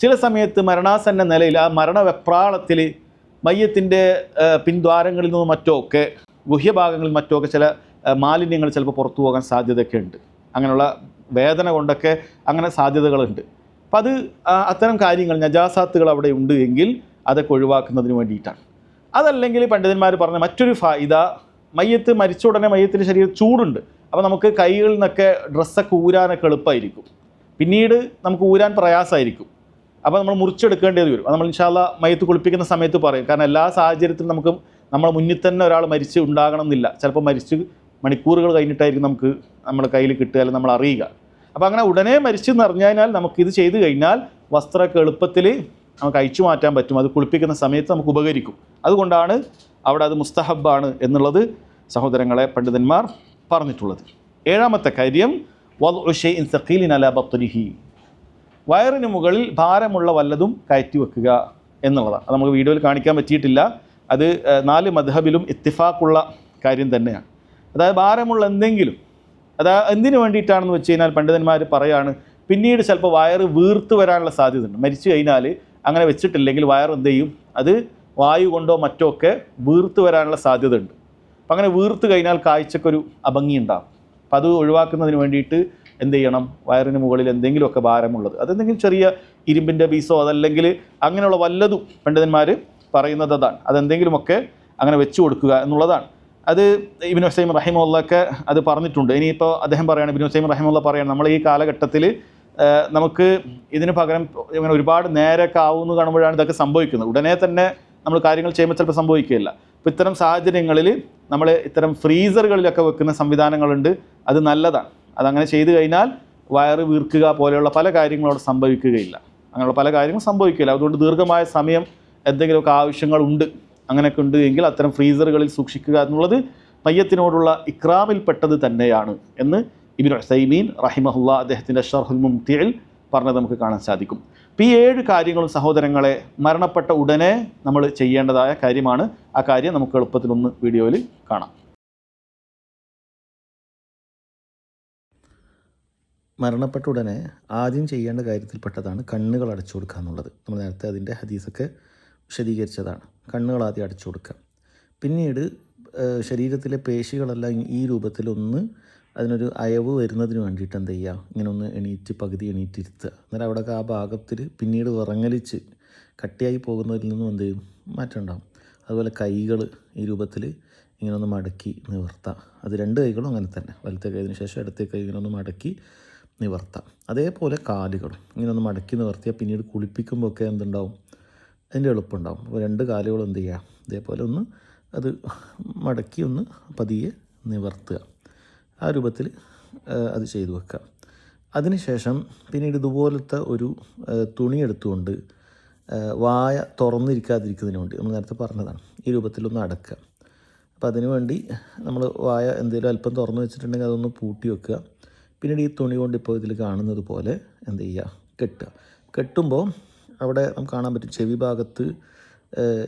ചില സമയത്ത് മരണാസന്ന നിലയിൽ ആ മരണവെപ്രാളത്തിൽ മയ്യത്തിൻ്റെ പിൻദ്വാരങ്ങളിൽ നിന്നും മറ്റോ ഒക്കെ ഗുഹ്യഭാഗങ്ങളിൽ മറ്റോ ഒക്കെ ചില മാലിന്യങ്ങൾ ചിലപ്പോൾ പുറത്തു പോകാൻ സാധ്യതയൊക്കെ ഉണ്ട്. അങ്ങനെയുള്ള വേദന കൊണ്ടൊക്കെ അങ്ങനെ സാധ്യതകളുണ്ട്. അപ്പം അത് അത്തരം കാര്യങ്ങൾ നജാസാത്തുകൾ അവിടെ ഉണ്ട് എങ്കിൽ അതൊക്കെ ഒഴിവാക്കുന്നതിന് വേണ്ടിയിട്ടാണ്. അതല്ലെങ്കിൽ പണ്ഡിതന്മാർ പറഞ്ഞ മറ്റൊരു ഫായിദ, മയ്യത്ത് മരിച്ച ഉടനെ മയ്യത്തിൻ്റെ ശരീരം ചൂടുണ്ട്. അപ്പോൾ നമുക്ക് കൈകളിൽ നിന്നൊക്കെ ഡ്രസ്സൊക്കെ ഊരാനൊക്കെ എളുപ്പമായിരിക്കും. പിന്നീട് നമുക്ക് ഊരാൻ പ്രയാസമായിരിക്കും. അപ്പോൾ നമ്മൾ മുറിച്ചെടുക്കേണ്ടത് വരും. അത് നമ്മൾ ഇൻഷാ അല്ലാഹ് മയ്യത്ത് കുളിപ്പിക്കുന്ന സമയത്ത് പറയും. കാരണം എല്ലാ സാഹചര്യത്തിലും നമുക്ക് നമ്മളെ മുന്നിൽ തന്നെ ഒരാൾ മരിച്ച് ഉണ്ടാകണം എന്നില്ല. ചിലപ്പോൾ മരിച്ച് മണിക്കൂറുകൾ കഴിഞ്ഞിട്ടായിരിക്കും നമുക്ക് നമ്മുടെ കയ്യിൽ കിട്ടുക, അല്ലെങ്കിൽ നമ്മൾ അറിയുക. അപ്പോൾ അങ്ങനെ ഉടനെ മരിച്ചെന്ന് അറിഞ്ഞാൽ നമുക്കിത് ചെയ്ത് കഴിഞ്ഞാൽ വസ്ത്രമൊക്കെ എളുപ്പത്തിൽ നമുക്ക് അയച്ചു മാറ്റാൻ പറ്റും. അത് കുളിപ്പിക്കുന്ന സമയത്ത് നമുക്ക് ഉപകരിക്കും. അതുകൊണ്ടാണ് അവിടെ അത് മുസ്തഹബാണ് എന്നുള്ളത് സഹോദരങ്ങളെ പണ്ഡിതന്മാർ പറഞ്ഞിട്ടുള്ളത്. ഏഴാമത്തെ കാര്യം വദ്ഉ ശൈഇൻ സഖീലിൻ അലാ ബത്നിഹി, വയറിന് മുകളിൽ ഭാരമുള്ള വല്ലതും കയറ്റി വെക്കുക എന്നുള്ളതാണ്. അത് നമുക്ക് വീഡിയോയിൽ കാണിക്കാൻ പറ്റിയിട്ടില്ല. അത് 4 മദ്ഹബിലും ഇത്തിഫാഖുള്ള കാര്യം തന്നെയാണ്. അതായത് ഭാരമുള്ള എന്തെങ്കിലും, അതായത് എന്തിനു വേണ്ടിയിട്ടാണെന്ന് വെച്ച് കഴിഞ്ഞാൽ പണ്ഡിതന്മാർ പറയാണ്, പിന്നീട് ചിലപ്പോൾ വയറ് വീർത്ത് വരാനുള്ള സാധ്യതയുണ്ട്. മരിച്ചു കഴിഞ്ഞാൽ അങ്ങനെ വെച്ചിട്ടില്ലെങ്കിൽ വയർ എന്ത് ചെയ്യും, അത് വായു കൊണ്ടോ മറ്റോ ഒക്കെ വീർത്ത് വരാനുള്ള സാധ്യത ഉണ്ട്. അപ്പം അങ്ങനെ വീർത്ത് കഴിഞ്ഞാൽ കാഴ്ചക്കൊരു അഭംഗി ഉണ്ടാകും. അപ്പം അത് ഒഴിവാക്കുന്നതിന് വേണ്ടിയിട്ട് എന്ത് ചെയ്യണം, വയറിന് മുകളിൽ എന്തെങ്കിലുമൊക്കെ ഭാരമുള്ളത്, അതെന്തെങ്കിലും ചെറിയ ഇരുമ്പിൻ്റെ പീസോ അതല്ലെങ്കിൽ അങ്ങനെയുള്ള വല്ലതും പണ്ഡിതന്മാർ പറയുന്നത് അതാണ്. അതെന്തെങ്കിലുമൊക്കെ അങ്ങനെ വെച്ച് കൊടുക്കുക എന്നുള്ളതാണ്. അത് ഇബ്നു ഉസൈമീൻ റഹിമഹുള്ളാഹ് അത് പറഞ്ഞിട്ടുണ്ട്. ഇനിയിപ്പോൾ അദ്ദേഹം പറയുകയാണ്, ഇബ്നു ഉസൈമീൻ റഹിമഹുള്ളാഹ് പറയുകയാണ്, നമ്മൾ ഈ കാലഘട്ടത്തിൽ നമുക്ക് ഇതിന് പകരം ഇങ്ങനെ ഒരുപാട് നേരമൊക്കെ ആവുമെന്ന് കാണുമ്പോഴാണ് ഇതൊക്കെ സംഭവിക്കുന്നത്. ഉടനെ തന്നെ നമ്മൾ കാര്യങ്ങൾ ചെയ്യുമ്പോൾ ചിലപ്പോൾ സംഭവിക്കുകയില്ല. അപ്പോൾ ഇത്തരം സാഹചര്യങ്ങളിൽ നമ്മൾ ഇത്തരം ഫ്രീസറുകളിലൊക്കെ വെക്കുന്ന സംവിധാനങ്ങളുണ്ട്. അത് നല്ലതാണ്. അതങ്ങനെ ചെയ്തു കഴിഞ്ഞാൽ വയറ് വീർക്കുക പോലെയുള്ള പല കാര്യങ്ങളും അവിടെ സംഭവിക്കുകയില്ല. അങ്ങനെയുള്ള പല കാര്യങ്ങളും സംഭവിക്കില്ല. അതുകൊണ്ട് ദീർഘമായ സമയം എന്തെങ്കിലുമൊക്കെ ആവശ്യങ്ങളുണ്ട്, അങ്ങനെയൊക്കെ ഉണ്ട് എങ്കിൽ അത്തരം ഫ്രീസറുകളിൽ സൂക്ഷിക്കുക എന്നുള്ളത് മയ്യത്തിനോടുള്ള ഇക്രാമിൽപ്പെട്ടത് തന്നെയാണ് എന്ന് ഇബ്നു ഉസൈമീൻ റഹിമഹുല്ലാഹ് അദ്ദേഹത്തിൻ്റെ ശർഹുൽ മുംതിഇൽ പറഞ്ഞത് നമുക്ക് കാണാൻ സാധിക്കും. അപ്പോൾ ഈ 7 കാര്യങ്ങളും സഹോദരങ്ങളെ മരണപ്പെട്ട ഉടനെ നമ്മൾ ചെയ്യേണ്ടതായ കാര്യമാണ്. ആ കാര്യം നമുക്ക് എളുപ്പത്തിലൊന്ന് വീഡിയോയിൽ കാണാം.
മരണപ്പെട്ട ഉടനെ ആദ്യം ചെയ്യേണ്ട കാര്യത്തിൽപ്പെട്ടതാണ് കണ്ണുകൾ അടച്ചു കൊടുക്കുക എന്നുള്ളത്. നമ്മൾ നേരത്തെ അതിൻ്റെ ഹദീസൊക്കെ വിശദീകരിച്ചതാണ്. കണ്ണുകൾ ആദ്യം അടച്ചു കൊടുക്കുക. പിന്നീട് ശരീരത്തിലെ പേശികളെല്ലാം ഈ രൂപത്തിലൊന്ന് അതിനൊരു അയവ് വരുന്നതിന് വേണ്ടിയിട്ട് എന്ത് ചെയ്യുക, ഇങ്ങനെ ഒന്ന് എണീറ്റ് പകുതി എണീറ്റിരുത്തുക. അന്നേരം അവിടെയൊക്കെ ആ ഭാഗത്തിൽ പിന്നീട് വിറങ്ങലിച്ച് കട്ടിയായി പോകുന്നതിൽ നിന്നും എന്ത് ചെയ്യും, മാറ്റം ഉണ്ടാകും. അതുപോലെ കൈകൾ ഈ രൂപത്തിൽ ഇങ്ങനെ ഒന്ന് മടക്കി നിവർത്താം. അത് 2 കൈകളും അങ്ങനെ തന്നെ, വലത്തെ കൈതിന് ശേഷം ഇടത്തെ കൈ ഇങ്ങനെ ഒന്ന് മടക്കി നിവർത്താം. അതേപോലെ കാലുകളും ഇങ്ങനെ ഒന്ന് മടക്കി നിവർത്തിയാൽ പിന്നീട് കുളിപ്പിക്കുമ്പോൾ ഒക്കെ എന്തുണ്ടാവും, അതിൻ്റെ എളുപ്പമുണ്ടാവും. അപ്പോൾ 2 കാലുകളും എന്ത് ചെയ്യുക, ഇതേപോലെ ഒന്ന് അത് മടക്കി ഒന്ന് പതിയെ നിവർത്തുക. ആ രൂപത്തിൽ അത് ചെയ്തു വെക്കുക. അതിനുശേഷം പിന്നീട് ഇതുപോലത്തെ ഒരു തുണി എടുത്തുകൊണ്ട് വായ തുറന്നിരിക്കാതിരിക്കുന്നതിന് വേണ്ടി നമ്മൾ നേരത്തെ പറഞ്ഞതാണ്, ഈ രൂപത്തിലൊന്ന് അടക്കുക. അപ്പോൾ അതിനു വേണ്ടി നമ്മൾ വായ എന്തെങ്കിലും അല്പം തുറന്ന് വെച്ചിട്ടുണ്ടെങ്കിൽ അതൊന്ന് പൂട്ടി വെക്കുക. പിന്നീട് ഈ തുണി കൊണ്ട് ഇപ്പോൾ ഇതിൽ കാണുന്നത് പോലെ എന്ത് ചെയ്യുക, കെട്ടുക. കെട്ടുമ്പോൾ അവിടെ നമുക്ക് കാണാൻ പറ്റും ചെവി ഭാഗത്ത്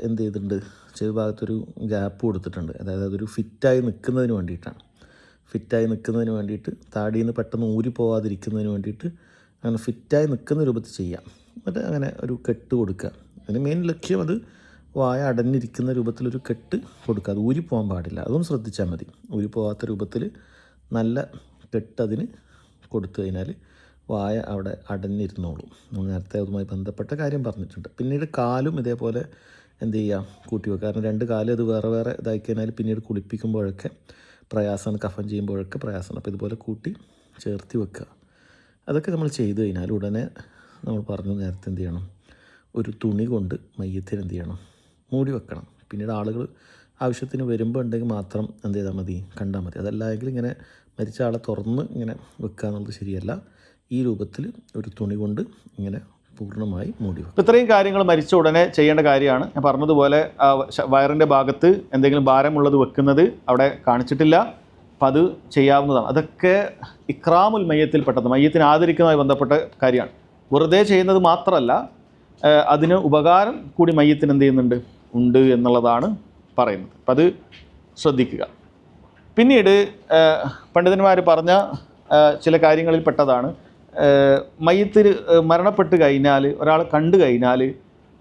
എന്ത് ചെയ്തിട്ടുണ്ട്, ചെവി ഭാഗത്തൊരു ഗ്യാപ്പ് കൊടുത്തിട്ടുണ്ട്. അതായത് അതൊരു ഫിറ്റായി നിൽക്കുന്നതിന് വേണ്ടിയിട്ടാണ്. ഫിറ്റായി നിൽക്കുന്നതിന് വേണ്ടിയിട്ട് താടിയിൽ നിന്ന് പെട്ടെന്ന് ഊരി പോകാതിരിക്കുന്നതിന് വേണ്ടിയിട്ട് അങ്ങനെ ഫിറ്റായി നിൽക്കുന്ന രൂപത്തിൽ ചെയ്യാം. എന്നിട്ട് അങ്ങനെ ഒരു കെട്ട് കൊടുക്കുക. അതിന് മെയിൻ ലക്ഷ്യം അത് വായ അടഞ്ഞിരിക്കുന്ന രൂപത്തിലൊരു കെട്ട് കൊടുക്കുക. അത് ഊരിപ്പോകാൻ പാടില്ല, അതൊന്നും ശ്രദ്ധിച്ചാൽ മതി. ഊരിപ്പോകാത്ത രൂപത്തിൽ നല്ല കെട്ടതിന് കൊടുത്തു കഴിഞ്ഞാൽ വായ അവിടെ അടഞ്ഞിരുന്നോളും. നമ്മൾ നേരത്തെ അതുമായി ബന്ധപ്പെട്ട കാര്യം പറഞ്ഞിട്ടുണ്ട്. പിന്നീട് കാലും ഇതേപോലെ എന്ത് ചെയ്യുക, കൂട്ടി വെക്കുക. കാരണം 2 കാലും അത് വേറെ വേറെ ഇതാക്കി കഴിഞ്ഞാൽ പിന്നീട് കുളിപ്പിക്കുമ്പോഴൊക്കെ പ്രയാസമാണ്, കഫൻ ചെയ്യുമ്പോഴൊക്കെ പ്രയാസമാണ്. അപ്പോൾ ഇതുപോലെ കൂട്ടി ചേർത്തി വെക്കുക. അതൊക്കെ നമ്മൾ ചെയ്തു കഴിഞ്ഞാൽ ഉടനെ നമ്മൾ പറഞ്ഞു നേരത്തെ എന്ത് ചെയ്യണം, ഒരു തുണി കൊണ്ട് മയ്യത്തിന് എന്ത് ചെയ്യണം, മൂടി വെക്കണം. പിന്നീട് ആളുകൾ ആവശ്യത്തിന് വരുമ്പോൾ ഉണ്ടെങ്കിൽ മാത്രം എന്ത് ചെയ്താൽ മതി, കണ്ടാൽ മതി. അതല്ലെങ്കിൽ ഇങ്ങനെ മരിച്ച ആളെ തുറന്ന് ഇങ്ങനെ വെക്കുക എന്നുള്ളത് ശരിയല്ല. ഈ രൂപത്തിൽ ഒരു തുണി കൊണ്ട് ഇങ്ങനെ പൂർണ്ണമായി മൂടി വെക്കും.
ഇത്രയും കാര്യങ്ങൾ മരിച്ച ഉടനെ ചെയ്യേണ്ട കാര്യമാണ്. ഞാൻ പറഞ്ഞതുപോലെ വയറിൻ്റെ ഭാഗത്ത് എന്തെങ്കിലും ഭാരമുള്ളത് വെക്കുന്നത് അവിടെ കാണിച്ചിട്ടില്ല. അപ്പം അത് ചെയ്യാവുന്നതാണ്. അതൊക്കെ ഇക്രാമുൽ മയ്യത്തിൽപ്പെട്ടത്, മയ്യത്തിനെ ആദരിക്കുന്നതുമായി ബന്ധപ്പെട്ട കാര്യമാണ്. വെറുതെ ചെയ്യുന്നത് മാത്രമല്ല, അതിന് ഉപകാരം കൂടി മയ്യത്തിന് എന്ത് ചെയ്യുന്നുണ്ട്, ഉണ്ട് എന്നുള്ളതാണ് പറയുന്നത്. അപ്പം അത് ശ്രദ്ധിക്കുക. പിന്നീട് പണ്ഡിതന്മാർ പറഞ്ഞ ചില കാര്യങ്ങളിൽ പെട്ടതാണ് മയ്യത്തിന് മരണപ്പെട്ട് കഴിഞ്ഞാൽ, ഒരാൾ കണ്ടു കഴിഞ്ഞാൽ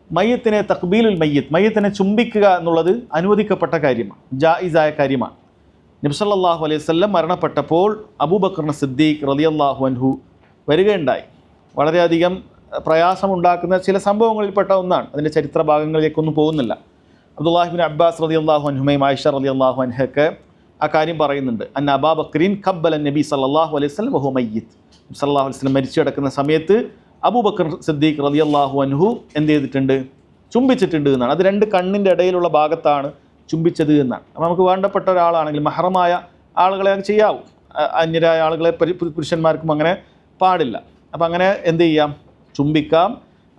മയ്യത്തിനെ തഖ്ബീലുൽ മയ്യത്തിനെ ചുംബിക്കുക എന്നുള്ളത് അനുവദിക്കപ്പെട്ട കാര്യമാണ്, ജായിസായ കാര്യമാണ്. നബി സല്ലല്ലാഹു അലൈഹി വസല്ലം മരണപ്പെട്ടപ്പോൾ അബൂബക്കർ സിദ്ദീഖ് റളിയല്ലാഹു അൻഹു വരികയുണ്ടായി. വളരെയധികം പ്രയാസമുണ്ടാക്കുന്ന ചില സംഭവങ്ങളിൽപ്പെട്ട ഒന്നാണ്. അതിൻ്റെ ചരിത്ര ഭാഗങ്ങളിലേക്കൊന്നും പോകുന്നില്ല. അബ്ദുല്ലാഹി ഇബ്നു അബ്ബാസ് റളിയല്ലാഹു അൻഹുമയും ആയിഷ റളിയല്ലാഹു അൻഹയൊക്കെ ആ കാര്യം പറയുന്നുണ്ട്. അന്ന അബൂബക്കറിൻ ഖബ്ബല നബി സല്ലല്ലാഹു അലൈഹി വസല്ലം വഹുവ മയ്യിത്ത്. നബി സല്ലല്ലാഹു അലൈഹി വസല്ലം മരിച്ചു കിടക്കുന്ന സമയത്ത് അബൂബക്കർ സിദ്ദീഖ് റളിയല്ലാഹു അൻഹു എന്ത് ചെയ്തിട്ടുണ്ട്? ചുംബിച്ചിട്ടുണ്ട് എന്നാണ്. അത് രണ്ട് കണ്ണിൻ്റെ ഇടയിലുള്ള ഭാഗത്താണ് ചുംബിച്ചത് എന്നാണ്. അപ്പോൾ നമുക്ക് വേണ്ടപ്പെട്ട ഒരാളാണെങ്കിൽ മഹറമായ ആളുകളെ അത് ചെയ്യാവൂ, അന്യരായ ആളുകളെ പുരുഷന്മാർക്കും അങ്ങനെ പാടില്ല. അപ്പോൾ അങ്ങനെ എന്ത് ചെയ്യാം? ചുംബിക്കാം.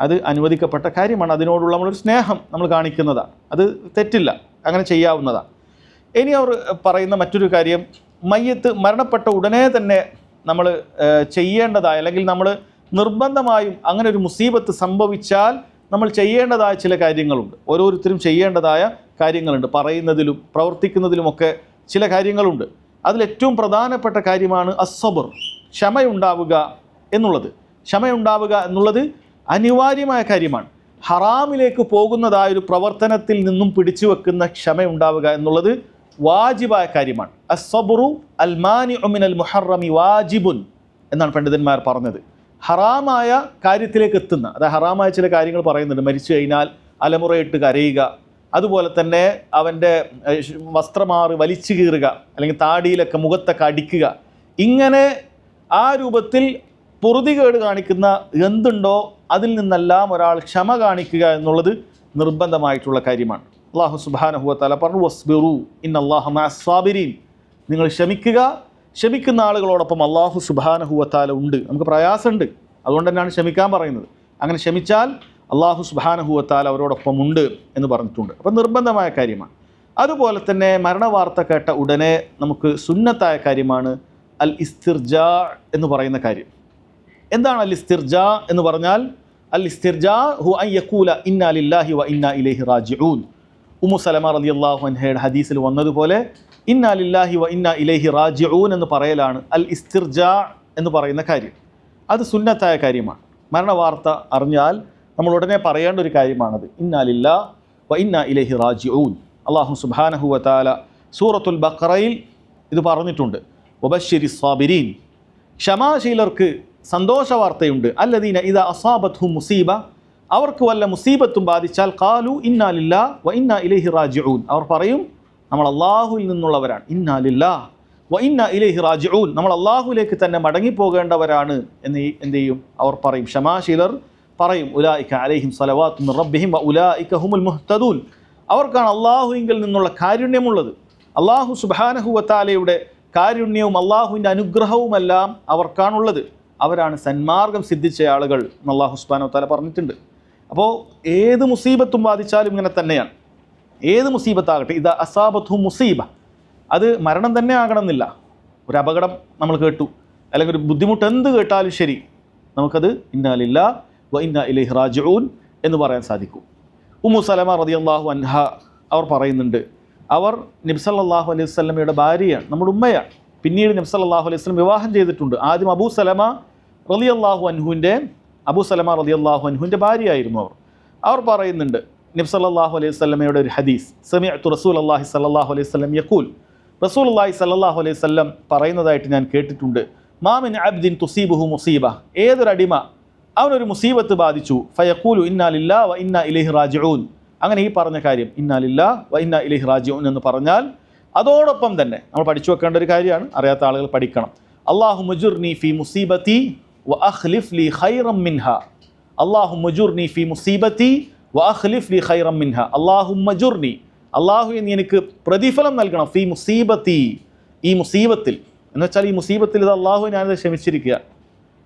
അത് അനുവദിക്കപ്പെട്ട കാര്യമാണ്. അതിനോടുള്ള നമ്മളൊരു സ്നേഹം നമ്മൾ കാണിക്കുന്നതാണ്. അത് തെറ്റില്ല, അങ്ങനെ ചെയ്യാവുന്നതാണ്. ഇനി അവർ പറയുന്ന മറ്റൊരു കാര്യം, മയ്യത്ത് മരണപ്പെട്ട ഉടനെ തന്നെ നമ്മൾ ചെയ്യേണ്ടതായ, അല്ലെങ്കിൽ നമ്മൾ നിർബന്ധമായും അങ്ങനെ ഒരു മുസീബത്ത് സംഭവിച്ചാൽ നമ്മൾ ചെയ്യേണ്ടതായ ചില കാര്യങ്ങളുണ്ട്. ഓരോരുത്തരും ചെയ്യേണ്ടതായ കാര്യങ്ങളുണ്ട്. പറയുന്നതിലും പ്രവർത്തിക്കുന്നതിലുമൊക്കെ ചില കാര്യങ്ങളുണ്ട്. അതിലേറ്റവും പ്രധാനപ്പെട്ട കാര്യമാണ് അസ്സബർ, ക്ഷമയുണ്ടാവുക എന്നുള്ളത്. ക്ഷമയുണ്ടാവുക എന്നുള്ളത് അനിവാര്യമായ കാര്യമാണ്. ഹറാമിലേക്ക് പോകുന്നതായ ഒരു പ്രവർത്തനത്തിൽ നിന്നും പിടിച്ചു വെക്കുന്ന ക്ഷമയുണ്ടാവുക എന്നുള്ളത് വാജിബായ കാര്യമാണ്. അസ്സബ്റു അൽ മാനിഉ മിനൽ മുഹറമി വാജിബുൻ എന്നാണ് പണ്ഡിതന്മാർ പറഞ്ഞത്. ഹറാമായ കാര്യത്തിലേക്ക് എത്തുന്ന, അതായത് ഹറാമായ ചില കാര്യങ്ങൾ പറയുന്നുണ്ട്. മരിച്ചു കഴിഞ്ഞാൽ അലമുറയിട്ട് കരയുക, അതുപോലെ തന്നെ അവൻ്റെ വസ്ത്രമാറ് വലിച്ചു കീറുക, അല്ലെങ്കിൽ താടിയിലൊക്കെ മുഖത്തൊക്കെ അടിക്കുക, ഇങ്ങനെ ആ രൂപത്തിൽ പൊറുതികേട് കാണിക്കുന്ന എന്തുണ്ടോ അതിൽ നിന്നെല്ലാം ഒരാൾ ക്ഷമ കാണിക്കുക എന്നുള്ളത് നിർബന്ധമായിട്ടുള്ള കാര്യമാണ്. അല്ലാഹു സുബ്ഹാനഹു വ തആല പറഞ്ഞു, വസ്ബിറു ഇന്നല്ലാഹ മഅസ് സാബിരീൻ. നിങ്ങൾ ക്ഷമിക്കുക, ക്ഷമിക്കുന്ന ആളുകളോടൊപ്പം അല്ലാഹു സുബ്ഹാനഹു വ തആല ഉണ്ട്. നമുക്ക് പ്രയാസമുണ്ട്, അതുകൊണ്ട് തന്നെയാണ് ക്ഷമിക്കാൻ പറയുന്നത്. അങ്ങനെ ക്ഷമിച്ചാൽ അല്ലാഹു സുബ്ഹാനഹു വ തആല അവരോടൊപ്പം ഉണ്ട് എന്ന് പറഞ്ഞിട്ടുണ്ട്. അപ്പോൾ നിർബന്ധമായ കാര്യമാണ്. അതുപോലെ തന്നെ മരണവാർത്ത കേട്ട ഉടനെ നമുക്ക് സുന്നത്തായ കാര്യമാണ് അൽ ഇസ്തിർജാ എന്ന് പറയുന്ന കാര്യം. എന്താണ് അൽ ഇസ്തിർജാ എന്ന് പറഞ്ഞാൽ? അൽ ഇസ്തിർജാ ഹു അൻ യഖൂല ഇന്നാ ലില്ലാഹി വ ഇന്നാ ഇലൈഹി റാജിഊൻ. ഉമ്മു സലമ റളിയല്ലാഹു അൻഹയുടെ ഹദീസിൽ വന്നതുപോലെ ഇന്നാ ലില്ലാഹി വ ഇന്നാ ഇലൈഹി റാജിഊൻ എന്ന് പറയലാണ് അൽ ഇസ്തിർജാ എന്ന് പറയുന്ന കാര്യം. അത് സുന്നത്തായ കാര്യമാണ്. മരണവാർത്ത അറിഞ്ഞാൽ നമ്മൾ ഉടനെ പറയേണ്ട ഒരു കാര്യമാണത്. ഇന്നാ ലില്ലാഹി വ ഇന്നാ ഇലൈഹി റാജിഊൻ. അല്ലാഹു സുബ്ഹാനഹു വ തആല സൂറത്തുൽ ബഖറയിൽ ഇത് പറഞ്ഞിട്ടുണ്ട്. വബശ്ശിരിസ് സാബിരീൻ. ക്ഷമാശീലർക്ക് സന്തോഷ വാർത്തയുണ്ട്. അല്ലദീന ഇദാ അസാബത്ഹും മുസീബ. അവർക്ക് വല്ല മുസീബത്തും ബാധിച്ചാൽ ഖാലു ഇന്നാ ലില്ലാഹി വ ഇന്നാ ഇലൈഹി റാജിഊൻ. അവർ പറയും നമ്മൾ അള്ളാഹുവിൽ നിന്നുള്ളവരാണ്. ഇന്നാ ലില്ലാഹി വ ഇന്നാ ഇലൈഹി റാജിഊൻ. നമ്മൾ അള്ളാഹുവിലേക്ക് തന്നെ മടങ്ങിപ്പോകേണ്ടവരാണ് എന്ന് എന്ത് ചെയ്യും? അവർ പറയും. ക്ഷമാശീലർ പറയും ഉലായിക അലൈഹിം സ്വലവാത്തു മിർ റബ്ബിഹിം വ ഉലായിക ഹുമുൽ മുഹ്തദൂൻ. അവർക്കാണ് അള്ളാഹുവിങ്കിൽ നിന്നുള്ള കാരുണ്യമുള്ളത്. അള്ളാഹു സുബ്ഹാനഹു വ തആലയുടെ കാരുണ്യവും അള്ളാഹുവിൻ്റെ അനുഗ്രഹവുമെല്ലാം അവർക്കാണുള്ളത്. അവരാണ് സന്മാർഗം സിദ്ധിച്ച ആളുകൾ എന്ന് അള്ളാഹു സുബ്ഹാനഹു വ തആല പറഞ്ഞിട്ടുണ്ട്. അപ്പോൾ ഏത് മുസീബത്തും ബാധിച്ചാലും ഇങ്ങനെ തന്നെയാണ്. ഏത് മുസീബത്താകട്ടെ, ഇദാ അസാബത്ഹു മുസീബ, അത് മരണം തന്നെ ആകണമെന്നില്ല. ഒരു അപകടം നമ്മൾ കേട്ടു, അല്ലെങ്കിൽ ഒരു ബുദ്ധിമുട്ട് എന്ത് കേട്ടാലും ശരി, നമുക്കത് ഇന്നാ ലില്ലാഹി വ ഇന്നാ ഇലൈഹി റാജിഊൻ എന്ന് പറയാൻ സാധിക്കും. ഉമ്മു സലമ റളിയല്ലാഹു അൻഹ അവർ പറയുന്നുണ്ട്, അവർ നബി സല്ലല്ലാഹു അലൈഹി വസല്ലമയുടെ ഭാര്യയാണ്, നമ്മുടെ ഉമ്മയാണ്. പിന്നീട് നബി സല്ലല്ലാഹു അലൈഹി വസല്ലം വിവാഹം ചെയ്തിട്ടുണ്ട്. ആദ്യം അബൂ സലമ റളിയല്ലാഹു അൻഹുവിൻ്റെ ഭാര്യയായിരുന്നു അവർ. അവർ പറയുന്നുണ്ട് നബി സല്ലല്ലാഹു അലൈഹി വസല്ലമയുടെ ഒരു ഹദീസ്, സമിഅ്തു റസൂലല്ലാഹി സല്ലല്ലാഹു അലൈഹി വസല്ലം യഖൂൽ. റസൂലുള്ളാഹി സല്ലല്ലാഹു അലൈഹി വസല്ലം പറയുന്നതായിട്ട് ഞാൻ കേട്ടിട്ടുണ്ട്, മാ മിൻ അബ്ദിൻ തുസീബുഹു മുസീബ. ഏതൊരടിമ അവനൊരു മുസീബത്ത് ബാധിച്ചു, ഫയഖൂലു ഇന്നാ ലില്ലാഹി വ ഇന്നാ ഇലൈഹി റാജിഊൻ. അങ്ങനെ ഈ പറഞ്ഞ കാര്യം ഇന്നാ ലില്ലാഹി വ ഇന്നാ ഇലൈഹി റാജിഊൻ എന്ന് പറഞ്ഞാൽ അതോടൊപ്പം തന്നെ നമ്മൾ പഠിച്ചു വെക്കേണ്ട ഒരു കാര്യമാണ്, അറിയാത്ത ആളുകൾ പഠിക്കണം. അല്ലാഹുമ്മ ജുർനി ഫീ മുസീബതി വ അഖ്ലിഫ് ലി ഖൈറൻ മിൻഹാ. അല്ലാഹുമ്മ ജുർനി ഫീ മുസീബതി വ അഖ്ലിഫ് ലി ഖൈറൻ മിൻഹാ. അല്ലാഹുമ്മ ജുർനി, അല്ലാഹുവേ നീ എനിക്ക് പ്രതിഫലം നൽകണം, ഫീ മുസീബതി, ഈ മുസീബത്തിൽ എന്ന് വെച്ചാൽ ഈ മുസീബത്തിൽ ഇത് അല്ലാഹു ഞാനത് ക്ഷമിച്ചിരിക്കുക,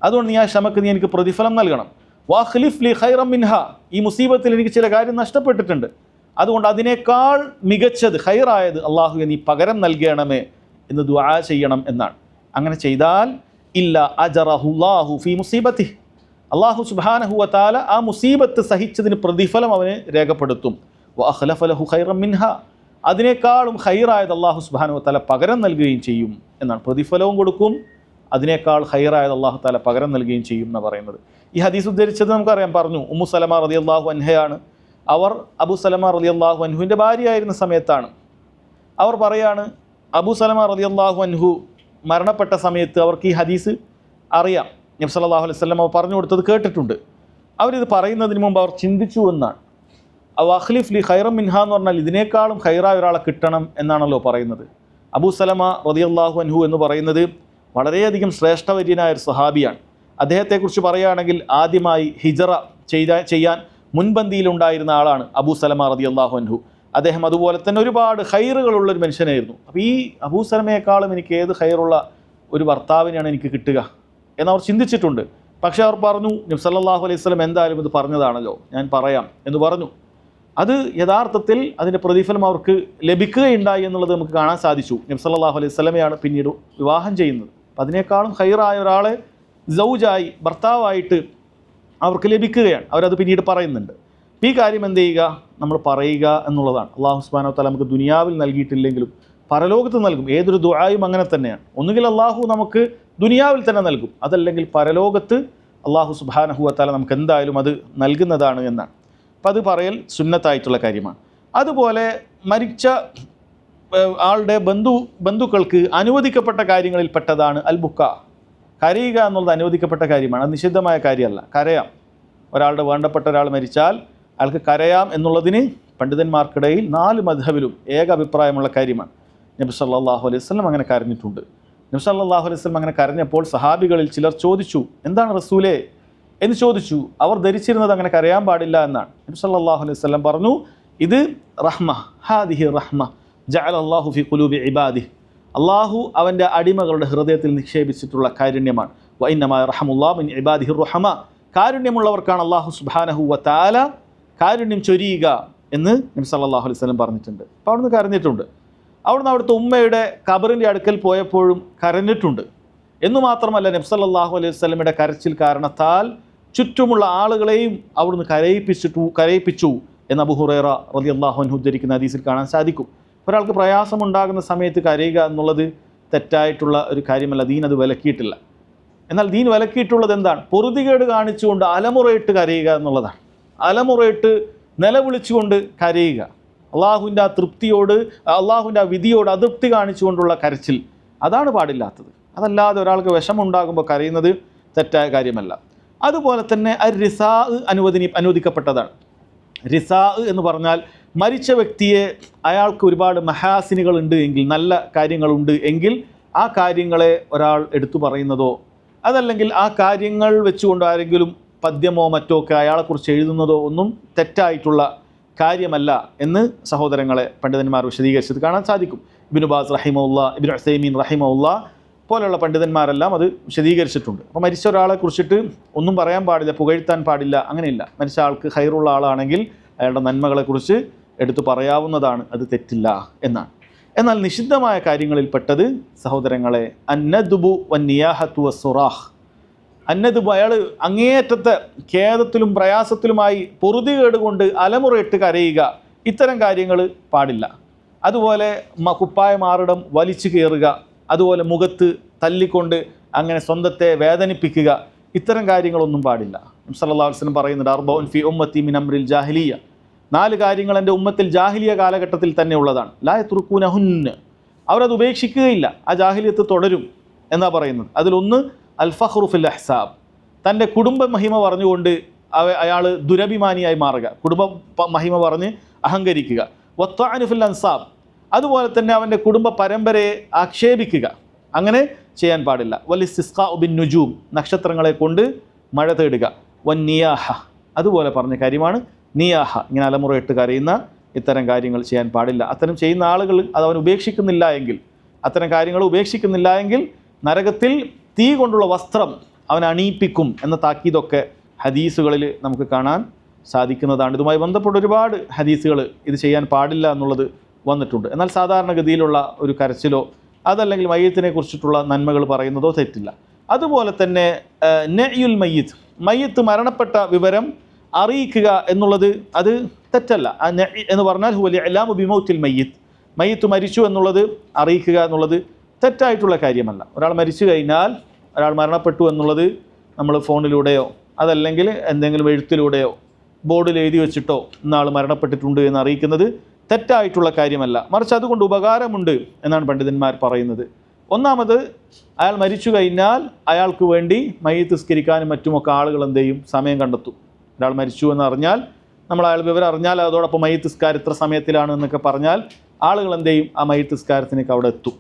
അതുകൊണ്ട് നീ ആ ക്ഷമക്ക് നീ എനിക്ക് പ്രതിഫലം നൽകണം. വ അഖ്ലിഫ് ലി ഖൈറൻ മിൻഹാ, ഈ മുസീബത്തിൽ എനിക്ക് ചില കാര്യം നഷ്ടപ്പെട്ടിട്ടുണ്ട്, അതുകൊണ്ട് അതിനേക്കാൾ മികച്ചത് ഖൈറായത് അല്ലാഹുവേ നീ പകരം നൽകണമേ എന്ന് ദുആ ചെയ്യണം എന്നാണ്. അങ്ങനെ ചെയ്താൽ ഇല്ല അജറഹുല്ലാഹു ഫീ മുസീബത്തിഹി, അല്ലാഹു സുബ്ഹാനഹു വ തആല ആ മുസീബത്ത് സഹിച്ചതിന് പ്രതിഫലം അവന് രേഖപ്പെടുത്തും. വ അഖ്ലഫ ലഹു ഖൈറൻ മിൻഹാ, അതിനേക്കാളും ഖൈറായത് അല്ലാഹു സുബ്ഹാനഹു വ തആല പകരം നൽകുകയും ചെയ്യും എന്നാണ്. പ്രതിഫലവും കൊടുക്കും, അതിനേക്കാൾ ഹൈറായത് അള്ളാഹു താല പകരം നൽകുകയും ചെയ്യും എന്ന് പറയുന്നത്. ഈ ഹദീസ് ഉദ്ധരിച്ചത് നമുക്കറിയാം, പറഞ്ഞു ഉമ്മു സലമ റളിയല്ലാഹു അൻഹയാണ്. അവർ അബൂ സലമ റളിയല്ലാഹു അൻഹുവിൻ്റെ ഭാര്യയായിരുന്ന സമയത്താണ്. അവർ പറയാണ്, അബൂ സലമ റളിയല്ലാഹു അൻഹു മരണപ്പെട്ട സമയത്ത് അവർക്ക് ഈ ഹദീസ് അറിയാം, നബി സല്ലല്ലാഹു അലൈഹി വസല്ലം അവർ പറഞ്ഞു കൊടുത്തത് കേട്ടിട്ടുണ്ട്. അവരിത് പറയുന്നതിന് മുമ്പ് അവർ ചിന്തിച്ചു എന്നാണ്. അഖ്ലിഫ് ലി ഖൈറൻ മിൻഹ എന്ന് പറഞ്ഞാൽ ഇതിനേക്കാളും ഖൈറായ ഒരാളെ കിട്ടണം എന്നാണല്ലോ പറയുന്നത്. അബൂ സലമ റളിയല്ലാഹു അൻഹു എന്ന് പറയുന്നത് വളരെയധികം ശ്രേഷ്ഠവര്യനായ ഒരു സഹാബിയാണ്. അദ്ദേഹത്തെക്കുറിച്ച് പറയുകയാണെങ്കിൽ ആദ്യമായി ഹിജറ ചെയ്യാൻ മുൻപന്തിയിലുണ്ടായിരുന്ന ആളാണ് അബൂ സലമ റളിയല്ലാഹു അൻഹു. അദ്ദേഹം അതുപോലെ തന്നെ ഒരുപാട് ഖൈറുകളുള്ളൊരു മനുഷ്യനായിരുന്നു. അപ്പോൾ ഈ അബൂ സലമയെക്കാളും എനിക്ക് ഏത് ഖൈറുള്ള ഒരു ഭർത്താവിനെയാണ് എനിക്ക് കിട്ടുക എന്നവർ ചിന്തിച്ചിട്ടുണ്ട്. പക്ഷേ അവർ പറഞ്ഞു, നബി സല്ലല്ലാഹു അലൈഹി വസല്ലം എന്തായാലും ഇത് പറഞ്ഞതാണല്ലോ, ഞാൻ പറയാം എന്ന് പറഞ്ഞു. അത് യഥാർത്ഥത്തിൽ അതിൻ്റെ പ്രതിഫലം അവർക്ക് ലഭിക്കുകയുണ്ടായി എന്നുള്ളത് നമുക്ക് കാണാൻ സാധിച്ചു. നബി സല്ലല്ലാഹു അലൈഹി വസല്ലമയാണ് പിന്നീട് വിവാഹം ചെയ്യുന്നത്. അപ്പം അതിനേക്കാളും ഖൈറായ ഒരാളെ സൗജായി ഭർത്താവായിട്ട് അവർക്ക് ലഭിക്കുകയാണ്. അവരത് പിന്നീട് പറയുന്നുണ്ട്. ഈ കാര്യം എന്ത് ചെയ്യുക, നമ്മൾ പറയുക എന്നുള്ളതാണ്. അല്ലാഹു സുബ്ഹാനഹു വ തആല നമുക്ക് ദുനിയാവിൽ നൽകിയിട്ടില്ലെങ്കിലും പരലോകത്ത് നൽകും. ഏതൊരു ദുആയും അങ്ങനെ തന്നെയാണ്. ഒന്നുകിൽ അള്ളാഹു നമുക്ക് ദുനിയാവിൽ തന്നെ നൽകും, അതല്ലെങ്കിൽ പരലോകത്ത് അള്ളാഹു സുബ്ഹാനഹു വ തആല നമുക്ക് എന്തായാലും അത് നൽകുന്നതാണ് എന്നാണ്. അപ്പം അത് പറയൽ സുന്നത്തായിട്ടുള്ള കാര്യമാണ്. അതുപോലെ മരിച്ച ആളുടെ ബന്ധുക്കൾക്ക് അനുവദിക്കപ്പെട്ട കാര്യങ്ങളിൽ പെട്ടതാണ് അൽ ബുക്ക. കരയുക എന്നുള്ളത് അനുവദിക്കപ്പെട്ട കാര്യമാണ്, അത് നിഷിദ്ധമായ കാര്യമല്ല. കരയാം. ഒരാളുടെ വേണ്ടപ്പെട്ട ഒരാൾ മരിച്ചാൽ അയാൾക്ക് കരയാം എന്നുള്ളതിന് പണ്ഡിതന്മാർക്കിടയിൽ 4 മദ്ഹബിലും ഏക അഭിപ്രായമുള്ള കാര്യമാണ്. നബി സല്ലല്ലാഹു അലൈഹി വസല്ലം അങ്ങനെ കരഞ്ഞിട്ടുണ്ട്. നബി സല്ലല്ലാഹു അലൈഹി വസല്ലം അങ്ങനെ കരഞ്ഞപ്പോൾ സഹാബികളിൽ ചിലർ ചോദിച്ചു, എന്താണ് റസൂലേ എന്ന് ചോദിച്ചു. അവർ ധരിച്ചിരുന്നത് അങ്ങനെ കരയാൻ പാടില്ല എന്നാണ്. നബി സല്ലല്ലാഹു അലൈഹി വസല്ലം പറഞ്ഞു, ഇത് റഹ്മ, ഹാദിഹി റഹ്മ ജഅലല്ലാഹു ഫി ഖുലൂബി ഇബാദിഹി, അള്ളാഹു അവൻ്റെ അടിമകളുടെ ഹൃദയത്തിൽ നിക്ഷേപിച്ചിട്ടുള്ള കാരുണ്യമാണ്. വ ഇന്നമാ യർഹമുല്ലാഹു മിൻ ഇബാദിഹിർ റഹമ, കാരുണ്യമുള്ളവർക്കാണ് അള്ളാഹു സുബ്ഹാനഹു വ തആല കാരുണ്യം ചൊരിയുക എന്ന് നബി സല്ലല്ലാഹു അലൈഹി വസല്ലം പറഞ്ഞിട്ടുണ്ട്. അപ്പോൾ അവിടുന്ന് കരഞ്ഞിട്ടുണ്ട്. അവിടുത്തെ ഉമ്മയുടെ ഖബറിൻ്റെ അടുക്കൽ പോയപ്പോഴും കരഞ്ഞിട്ടുണ്ട്. എന്നു മാത്രമല്ല, നബി സല്ലല്ലാഹു അലൈഹി വസല്ലമയുടെ കരച്ചിൽ കാരണത്താൽ ചുറ്റുമുള്ള ആളുകളെയും അവിടുന്ന് കരയിപ്പിച്ചു എന്ന് അബൂ ഹുറൈറ റളിയല്ലാഹു അൻഹു ഉദ്ധരിക്കുന്ന ഹദീസിൽ കാണാൻ സാധിക്കും. ഒരാൾക്ക് പ്രയാസമുണ്ടാകുന്ന സമയത്ത് കരയുക എന്നുള്ളത് തെറ്റായിട്ടുള്ള ഒരു കാര്യമല്ല. ദീൻ അത് വിലക്കിയിട്ടില്ല. എന്നാൽ ദീൻ വിലക്കിയിട്ടുള്ളത് എന്താണ്? പൊറുതികേട് കാണിച്ചുകൊണ്ട് അലമുറയിട്ട് കരയുക എന്നുള്ളതാണ്. അലമുറയിട്ട് നിലവിളിച്ചുകൊണ്ട് കരയുക, അള്ളാഹുവിൻ്റെ ആ തൃപ്തിയോട്, അള്ളാഹുവിൻ്റെ ആ വിധിയോട് അതൃപ്തി കാണിച്ചുകൊണ്ടുള്ള കരച്ചിൽ, അതാണ് പാടില്ലാത്തത്. അതല്ലാതെ ഒരാൾക്ക് വിഷമുണ്ടാകുമ്പോൾ കരയുന്നത് തെറ്റായ കാര്യമല്ല. അതുപോലെ തന്നെ റിസാ അനുവദിക്കപ്പെട്ടതാണ്. റിസാ എന്ന് പറഞ്ഞാൽ മരിച്ച വ്യക്തിയെ അയാൾക്ക് ഒരുപാട് മഹാസിനുകളുണ്ട് എങ്കിൽ, നല്ല കാര്യങ്ങളുണ്ട് എങ്കിൽ ആ കാര്യങ്ങളെ ഒരാൾ എടുത്തു പറയുന്നതോ അതല്ലെങ്കിൽ ആ കാര്യങ്ങൾ വെച്ചുകൊണ്ട് ആരെങ്കിലും പദ്യമോ മറ്റോ ഒക്കെ അയാളെക്കുറിച്ച് എഴുതുന്നതോ ഒന്നും തെറ്റായിട്ടുള്ള കാര്യമല്ല എന്ന് സഹോദരങ്ങളെ പണ്ഡിതന്മാർ വിശദീകരിച്ചത് കാണാൻ സാധിക്കും. ഇബ്നു ബാസ് റഹിമഹുല്ലാ, ഇബ്നു ഉസൈമീൻ റഹിമഹുല്ലാ പോലെയുള്ള പണ്ഡിതന്മാരെല്ലാം അത് വിശദീകരിച്ചിട്ടുണ്ട്. അപ്പോൾ മരിച്ച ഒരാളെ കുറിച്ചിട്ട് ഒന്നും പറയാൻ പാടില്ല, പുകഴ്ത്താൻ പാടില്ല, അങ്ങനെയില്ല. മരിച്ച ആൾക്ക് ഖൈറുള്ള ആളാണെങ്കിൽ അയാളുടെ നന്മകളെക്കുറിച്ച് എടുത്തു പറയാവുന്നതാണ്, അത് തെറ്റില്ല എന്നാണ്. എന്നാൽ നിഷിദ്ധമായ കാര്യങ്ങളിൽപ്പെട്ടത് സഹോദരങ്ങളെ അന്നദുബു വന്നിയാഹത്തു വസ്സുറാഹ്. അന്നദുബു, അയാൾ അങ്ങേയറ്റത്തെ ഖേദത്തിലും പ്രയാസത്തിലുമായി പൊറുതികേട് കൊണ്ട് അലമുറയിട്ട് കരയുക, ഇത്തരം കാര്യങ്ങൾ പാടില്ല. അതുപോലെ കുപ്പായ മാറിടം വലിച്ചു കയറുക, അതുപോലെ മുഖത്ത് തല്ലിക്കൊണ്ട് അങ്ങനെ സ്വന്തത്തെ വേദനിപ്പിക്കുക, ഇത്തരം കാര്യങ്ങളൊന്നും പാടില്ല. നബി സല്ലല്ലാഹു അലൈഹി വസല്ലം പറയുന്നുണ്ട്, അർബഉൻ ഫി ഉമ്മത്തി മിൻ അംറിൽ ജാഹിലിയ്യ, 4 കാര്യങ്ങൾ എൻ്റെ ഉമ്മത്തിൽ ജാഹിലിയ കാലഘട്ടത്തിൽ തന്നെ ഉള്ളതാണ്. ലാ യത്റുകൂനഹുന്ന, അവരത് ഉപേക്ഷിക്കുകയില്ല, ആ ജാഹിലിയത്ത് തുടരും എന്നാണ് പറയുന്നത്. അതിലൊന്ന് അൽ ഫഖ്റു ഫിൽ അഹ്സാബ്, തൻ്റെ കുടുംബ മഹിമ പറഞ്ഞുകൊണ്ട് അയാൾ ദുരഭിമാനിയായി മാറുക, കുടുംബ മഹിമ പറഞ്ഞ് അഹങ്കരിക്കുക. വത്വഅനു ഫിൽ അൻസാബ്, അതുപോലെ തന്നെ അവൻ്റെ കുടുംബ പരമ്പരയെ ആക്ഷേപിക്കുക, അങ്ങനെ ചെയ്യാൻ പാടില്ല. വലിസ്തിസ്ഖാഉ ബിൻ നുജൂം, നക്ഷത്രങ്ങളെ കൊണ്ട് മഴ തേടുക. വന്നിയാഹ, അതുപോലെ പറഞ്ഞ കാര്യമാണ് നിയാഹ, ഇങ്ങനെ അലമുറയിട്ട് കരയുന്ന ഇത്തരം കാര്യങ്ങൾ ചെയ്യാൻ പാടില്ല. അത്തരം ചെയ്യുന്ന ആളുകൾ അത് അവൻ ഉപേക്ഷിക്കുന്നില്ല എങ്കിൽ, അത്തരം കാര്യങ്ങൾ ഉപേക്ഷിക്കുന്നില്ല എങ്കിൽ നരകത്തിൽ തീ കൊണ്ടുള്ള വസ്ത്രം അവൻ അണിയിപ്പിക്കും എന്ന താക്കീതൊക്കെ ഹദീസുകളിൽ നമുക്ക് കാണാൻ സാധിക്കുന്നതാണ്. ഇതുമായി ബന്ധപ്പെട്ട ഒരുപാട് ഹദീസുകൾ ഇത് ചെയ്യാൻ പാടില്ല എന്നുള്ളത് വന്നിട്ടുണ്ട്. എന്നാൽ സാധാരണഗതിയിലുള്ള ഒരു കരച്ചിലോ അതല്ലെങ്കിൽ മയ്യത്തിനെ കുറിച്ചിട്ടുള്ള നന്മകൾ പറയുന്നതോ തെറ്റില്ല. അതുപോലെ തന്നെ നഅ്യുൽ മയ്യിത്ത്, മയ്യത്ത് മരണപ്പെട്ട വിവരം അറിയിക്കുക എന്നുള്ളത് അത് തെറ്റല്ല. എന്ന് പറഞ്ഞാൽ ഹുവൽ ഇഅ്ലാമു ബിമൗത്തിൽ മയ്യിത്ത്, മയ്യത്ത് മരിച്ചു എന്നുള്ളത് അറിയിക്കുക എന്നുള്ളത് തെറ്റായിട്ടുള്ള കാര്യമല്ല. ഒരാൾ മരിച്ചു കഴിഞ്ഞാൽ ഒരാൾ മരണപ്പെട്ടു എന്നുള്ളത് നമ്മൾ ഫോണിലൂടെയോ അതല്ലെങ്കിൽ എന്തെങ്കിലും എഴുത്തിലൂടെയോ ബോർഡിൽ എഴുതി വെച്ചിട്ടോ ഇന്നാൾ മരണപ്പെട്ടിട്ടുണ്ട് എന്ന് അറിയിക്കുന്നത് തെറ്റായിട്ടുള്ള കാര്യമല്ല. മറിച്ച് അതുകൊണ്ട് ഉപകാരമുണ്ട് എന്നാണ് പണ്ഡിതന്മാർ പറയുന്നത്. ഒന്നാമത്, അയാൾ മരിച്ചു കഴിഞ്ഞാൽ അയാൾക്ക് വേണ്ടി മയ്യിത്ത് നിസ്കരിക്കാനും മറ്റുമൊക്കെ ആളുകൾ എന്ത് ചെയ്യും? സമയം കണ്ടെത്തും. ഒരാൾ മരിച്ചു എന്ന് അറിഞ്ഞാൽ, നമ്മൾ അയാൾ വിവരം അറിഞ്ഞാൽ അതോടൊപ്പം മയ്യിത്ത് നിസ്കാരം ഇത്ര സമയത്തിലാണ് എന്നൊക്കെ പറഞ്ഞാൽ ആളുകൾ എന്ത് ചെയ്യും? ആ മയ്യിത്ത് നിസ്കാരത്തിനൊക്കെ അവിടെ എത്തും.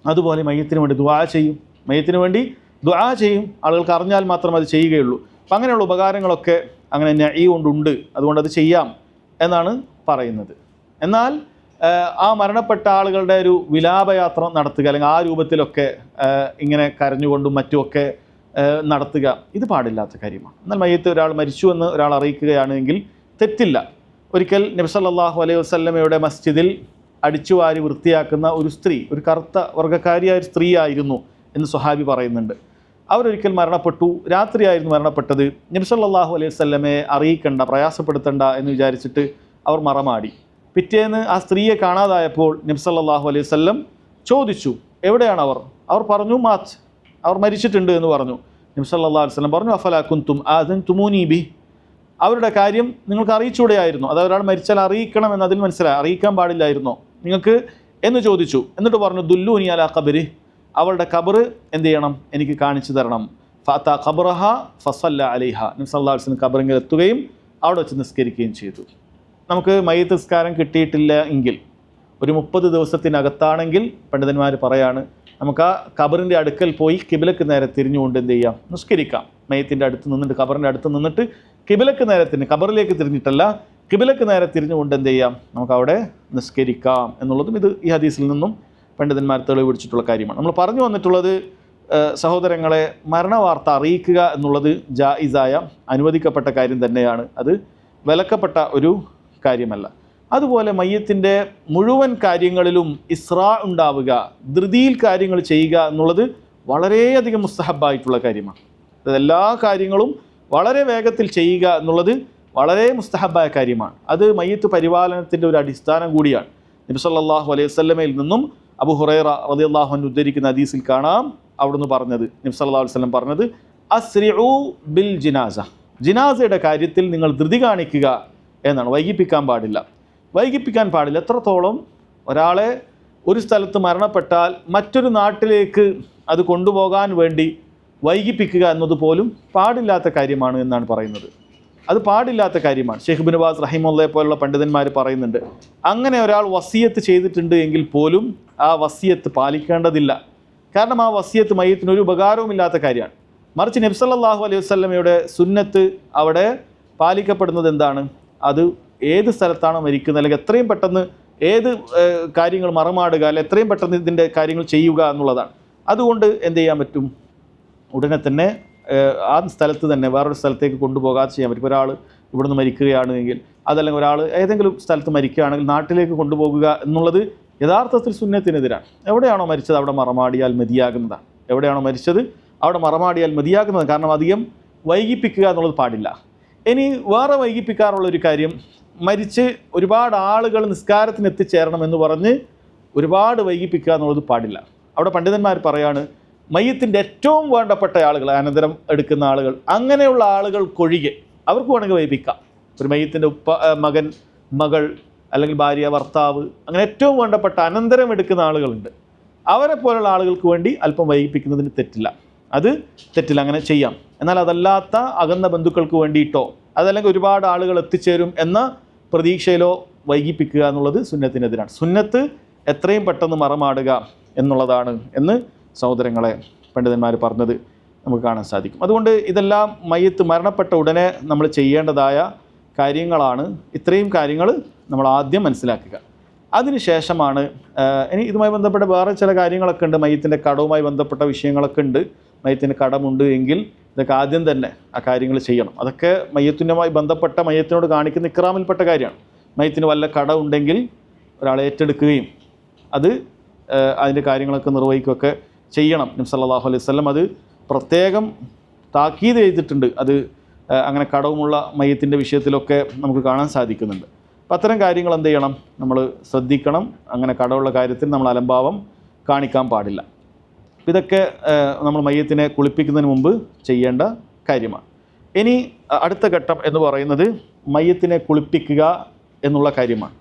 അതുപോലെ മയ്യിത്തിന് വേണ്ടി ദുആ ചെയ്യും. മയ്യിത്തിന് വേണ്ടി ദുആ ചെയ്യും. ആളുകൾക്ക് അറിഞ്ഞാൽ മാത്രം അത് ചെയ്യുകയുള്ളൂ. അപ്പം അങ്ങനെയുള്ള ഉപകാരങ്ങളൊക്കെ അങ്ങനെ നഈ കൊണ്ടുണ്ട്. അതുകൊണ്ട് അത് ചെയ്യാം എന്നാണ് പറയുന്നത്. എന്നാൽ ആ മരണപ്പെട്ട ആളുകളുടെ ഒരു വിലാപയാത്ര നടത്തുക, അല്ലെങ്കിൽ ആ രൂപത്തിലൊക്കെ ഇങ്ങനെ കരഞ്ഞുകൊണ്ടും മറ്റുമൊക്കെ നടത്തുക, ഇത് പാടില്ലാത്ത കാര്യമാണ്. എന്നാൽ മയ്യിത്ത് ഒരാൾ മരിച്ചു എന്ന് ഒരാൾ അറിയിക്കുകയാണെങ്കിൽ തെറ്റില്ല. ഒരിക്കൽ നബി സല്ലല്ലാഹു അലൈഹി വസല്ലമയുടെ മസ്ജിദിൽ അടിച്ചുവാരി വൃത്തിയാക്കുന്ന ഒരു സ്ത്രീ, ഒരു കറുത്ത വർഗ്ഗക്കാരിയായ ഒരു സ്ത്രീ ആയിരുന്നു എന്ന് സ്വഹാബി പറയുന്നുണ്ട്. അവരൊരിക്കൽ മരണപ്പെട്ടു. രാത്രിയായിരുന്നു മരണപ്പെട്ടത്. നബി സല്ലല്ലാഹു അലൈഹി വസല്ലമയെ അറിയിക്കണ്ട, പ്രയാസപ്പെടുത്തണ്ട എന്ന് വിചാരിച്ചിട്ട് അവർ മറമാടി. പിറ്റേന്ന് ആ സ്ത്രീയെ കാണാതായപ്പോൾ നബി സല്ലല്ലാഹു അലൈഹി വസല്ലം ചോദിച്ചു, എവിടെയാണ് അവർ? അവർ പറഞ്ഞു, മാത്ത്, അവർ മരിച്ചിട്ടുണ്ട് എന്ന് പറഞ്ഞു. നബി സല്ലല്ലാഹു അലൈഹി വസല്ലം പറഞ്ഞു, അഫലാ കുൻതും ആദൻതുമൂനി ബി, അവരുടെ കാര്യം നിങ്ങൾക്ക് അറിയിച്ചൂടെയായിരുന്നു? അതായത് ഒരാൾ മരിച്ചാൽ അറിയിക്കണം എന്നതിൽ മനസ്സിലായി, അറിയിക്കാൻ പാടില്ലായിരുന്നോ നിങ്ങൾക്ക് എന്ന് ചോദിച്ചു. എന്നിട്ട് പറഞ്ഞു, ദുല്ലൂനി അലാ ഖബരി, അവളുടെ ഖബറ് എന്ത് ചെയ്യണം? എനിക്ക് കാണിച്ചു തരണം. ഫഅതാ ഖബറഹ ഫസല്ല അലൈഹ, നബി സല്ലല്ലാഹു അലൈഹി വസല്ലം ഖബറിൽ എത്തുകയും അവിടെ വെച്ച് നിസ്കരിക്കുകയും ചെയ്തു. നമുക്ക് മയ്യിത്ത് നിസ്കാരം കിട്ടിയിട്ടില്ല എങ്കിൽ, ഒരു 30 ദിവസത്തിനകത്താണെങ്കിൽ പണ്ഡിതന്മാർ പറയാണ്, നമുക്ക് ആ ഖബറിൻ്റെ അടുക്കൽ പോയി കിബിലക്ക് നേരെ തിരിഞ്ഞുകൊണ്ട് എന്ത് ചെയ്യാം? നിസ്കരിക്കാം. മയ്യിത്തിൻ്റെ അടുത്ത് നിന്നിട്ട്, ഖബറിൻ്റെ അടുത്ത് നിന്നിട്ട് കിബിലക്ക് നേരെ തിരിഞ്ഞ്, ഖബറിലേക്ക് തിരിഞ്ഞിട്ടല്ല, കിബിലക്ക് നേരെ തിരിഞ്ഞുകൊണ്ട് എന്ത് ചെയ്യാം? നമുക്കവിടെ നിസ്കരിക്കാം എന്നുള്ളതും ഈ ഹദീസിൽ നിന്നും പണ്ഡിതന്മാർ തെളിവ് പിടിച്ചിട്ടുള്ള കാര്യമാണ്. നമ്മൾ പറഞ്ഞു വന്നിട്ടുള്ളത്, സഹോദരങ്ങളെ, മരണവാർത്ത അറിയിക്കുക എന്നുള്ളത് ജായിസായ അനുവദിക്കപ്പെട്ട കാര്യം തന്നെയാണ്. അത് വിലക്കപ്പെട്ട ഒരു കാര്യമല്ല. അതുപോലെ മയ്യിത്തിൻ്റെ മുഴുവൻ കാര്യങ്ങളിലും ഇസ്രാ ഉണ്ടാവുക, ധൃതിയിൽ കാര്യങ്ങൾ ചെയ്യുക എന്നുള്ളത് വളരെയധികം മുസ്തഹബായിട്ടുള്ള കാര്യമാണ്. എല്ലാ കാര്യങ്ങളും വളരെ വേഗത്തിൽ ചെയ്യുക എന്നുള്ളത് വളരെ മുസ്തഹബായ കാര്യമാണ്. അത് മയ്യിത്ത് പരിപാലനത്തിൻ്റെ ഒരു അടിസ്ഥാനം കൂടിയാണ്. നബി സല്ലല്ലാഹു അലൈഹി വസല്ലമയിൽ നിന്നും അബൂ ഹുറൈറ റളിയല്ലാഹു അൻഹു ഉദ്ധരിക്കുന്ന ഹദീസിൽ കാണാം, അവിടുന്ന് പറഞ്ഞത്, നബി സല്ലല്ലാഹു അലൈഹി വസല്ലം പറഞ്ഞത്, അസ്രിഉ ബിൽ ജിനാസ, ജിനാസയുടെ കാര്യത്തിൽ നിങ്ങൾ ധൃതി കാണിക്കുക എന്നാണ്. വൈകിപ്പിക്കാൻ പാടില്ല. വൈകിപ്പിക്കാൻ പാടില്ല. എത്രത്തോളം ഒരാളെ ഒരു സ്ഥലത്ത് മരണപ്പെട്ടാൽ മറ്റൊരു നാട്ടിലേക്ക് അത് കൊണ്ടുപോകാൻ വേണ്ടി വൈകിപ്പിക്കുക എന്നതുപോലും പാടില്ലാത്ത കാര്യമാണ് എന്നാണ് പറയുന്നത്. അത് പാടില്ലാത്ത കാര്യമാണ്. ഷെയ്ഖ് ഇബ്നു ബാസ് റഹിമഹുള്ളയെ പോലുള്ള പണ്ഡിതന്മാർ പറയുന്നുണ്ട്, അങ്ങനെ ഒരാൾ വസിയത്ത് ചെയ്തിട്ടുണ്ട് എങ്കിൽ പോലും ആ വസിയത്ത് പാലിക്കേണ്ടതില്ല. കാരണം ആ വസിയത്ത് മയ്യിത്തിന് ഒരു ഉപകാരവുമില്ലാത്ത കാര്യമാണ്. മറിച്ച് നബി സല്ലല്ലാഹു അലൈഹി വസല്ലമയുടെ സുന്നത്ത് അവിടെ പാലിക്കപ്പെടുന്നത് എന്താണ്? അത് ഏത് സ്ഥലത്താണോ മരിക്കുന്നത്, അല്ലെങ്കിൽ എത്രയും പെട്ടെന്ന് ഏത് കാര്യങ്ങൾ മറമാടുക, അല്ലെങ്കിൽ എത്രയും പെട്ടെന്ന് ഇതിൻ്റെ കാര്യങ്ങൾ ചെയ്യുക എന്നുള്ളതാണ്. അതുകൊണ്ട് എന്ത് ചെയ്യാൻ പറ്റും? ഉടനെ തന്നെ ആ സ്ഥലത്ത് തന്നെ വേറൊരു സ്ഥലത്തേക്ക് കൊണ്ടുപോകാതെ ചെയ്യാൻ പറ്റും. ഒരാൾ ഇവിടുന്ന് മരിക്കുകയാണെങ്കിൽ, അതല്ലെങ്കിൽ ഒരാൾ ഏതെങ്കിലും സ്ഥലത്ത് മരിക്കുകയാണെങ്കിൽ നാട്ടിലേക്ക് കൊണ്ടുപോകുക എന്നുള്ളത് യഥാർത്ഥത്തിൽ സുന്നത്തിനെതിരാണ്. എവിടെയാണോ മരിച്ചത് അവിടെ മറമാടിയാൽ മതിയാകുന്നതാണ്. എവിടെയാണോ മരിച്ചത് അവിടെ മറമാടിയാൽ മതിയാകുന്നത്. കാരണം അധികം വൈകിപ്പിക്കുക എന്നുള്ളത് പാടില്ല. ഇനി വേറെ വൈകിപ്പിക്കാറുള്ളൊരു കാര്യം, മരിച്ച് ഒരുപാട് ആളുകൾ നിസ്കാരത്തിന് എത്തിച്ചേരണം എന്ന് പറഞ്ഞ് ഒരുപാട് വൈകിപ്പിക്കുക എന്നുള്ളത് പാടില്ല. അവിടെ പണ്ഡിതന്മാർ പറയാണ്, മയ്യിത്തിൻ്റെ ഏറ്റവും വേണ്ടപ്പെട്ട ആളുകൾ, അനന്തരം എടുക്കുന്ന ആളുകൾ, അങ്ങനെയുള്ള ആളുകൾക്കൊഴികെ അവർക്ക് വേണമെങ്കിൽ വൈകിപ്പിക്കാം. ഒരു മയ്യിത്തിൻ്റെ മകൻ, മകൾ, അല്ലെങ്കിൽ ഭാര്യ, ഭർത്താവ്, അങ്ങനെ ഏറ്റവും വേണ്ടപ്പെട്ട അനന്തരം എടുക്കുന്ന ആളുകളുണ്ട്. അവരെ പോലുള്ള ആളുകൾക്ക് വേണ്ടി അല്പം വൈകിപ്പിക്കുന്നതിന് തെറ്റില്ല. അത് തെറ്റില്ല, അങ്ങനെ ചെയ്യാം. എന്നാൽ അതല്ലാത്ത അകന്ന ബന്ധുക്കൾക്ക് വേണ്ടിയിട്ടോ അതല്ലെങ്കിൽ ഒരുപാട് ആളുകൾ എത്തിച്ചേരും എന്ന പ്രതീക്ഷയിലോ വൈകിപ്പിക്കുക എന്നുള്ളത് സുന്നത്തിനെതിരാണ്. സുന്നത്ത് എത്രയും പെട്ടെന്ന് മറമാടുക എന്നുള്ളതാണ് എന്ന് സഹോദരങ്ങളെ പണ്ഡിതന്മാർ പറഞ്ഞത് നമുക്ക് കാണാൻ സാധിക്കും. അതുകൊണ്ട് ഇതെല്ലാം മയ്യിത്ത് മരണപ്പെട്ട ഉടനെ നമ്മൾ ചെയ്യേണ്ടതായ കാര്യങ്ങളാണ്. ഇത്രയും കാര്യങ്ങൾ നമ്മൾ ആദ്യം മനസ്സിലാക്കുക. അതിനുശേഷമാണ് ഇനി ഇതുമായി ബന്ധപ്പെട്ട വേറെ ചില കാര്യങ്ങളൊക്കെ ഉണ്ട്. മയ്യിത്തിൻ്റെ കടവുമായി ബന്ധപ്പെട്ട വിഷയങ്ങളൊക്കെ ഉണ്ട്. മയ്യിത്തിന് കടമുണ്ട് എങ്കിൽ ഇതൊക്കെ ആദ്യം തന്നെ ആ കാര്യങ്ങൾ ചെയ്യണം. അതൊക്കെ മയ്യിത്തുമായി ബന്ധപ്പെട്ട, മയ്യിത്തിനോട് കാണിക്കുന്ന ഇക്റാമിൽപ്പെട്ട കാര്യമാണ്. മയ്യിത്തിന് വല്ല കട ഉണ്ടെങ്കിൽ ഒരാളെ ഏറ്റെടുക്കുകയും അത് അതിൻ്റെ കാര്യങ്ങളൊക്കെ നിർവഹിക്കുകയൊക്കെ ചെയ്യണം. നബി സല്ലല്ലാഹു അലൈഹി വസല്ലം അത് പ്രത്യേകം താക്കീത് ചെയ്തിട്ടുണ്ട്. അത് അങ്ങനെ കടവുമുള്ള മയ്യിത്തിൻ്റെ വിഷയത്തിലൊക്കെ നമുക്ക് കാണാൻ സാധിക്കുന്നുണ്ട്. അപ്പം അത്തരം കാര്യങ്ങൾ എന്ത് ചെയ്യണം? നമ്മൾ ശ്രദ്ധിക്കണം. അങ്ങനെ കടമുള്ള കാര്യത്തിൽ നമ്മൾ അലംഭാവം കാണിക്കാൻ പാടില്ല. ഇതൊക്കെ നമ്മൾ മയ്യത്തിനെ കുളിപ്പിക്കുന്നതിന് മുമ്പ് ചെയ്യേണ്ട കാര്യമാണ്. ഇനി അടുത്ത ഘട്ടം എന്ന് പറയുന്നത് മയ്യത്തിനെ കുളിപ്പിക്കുക എന്നുള്ള കാര്യമാണ്.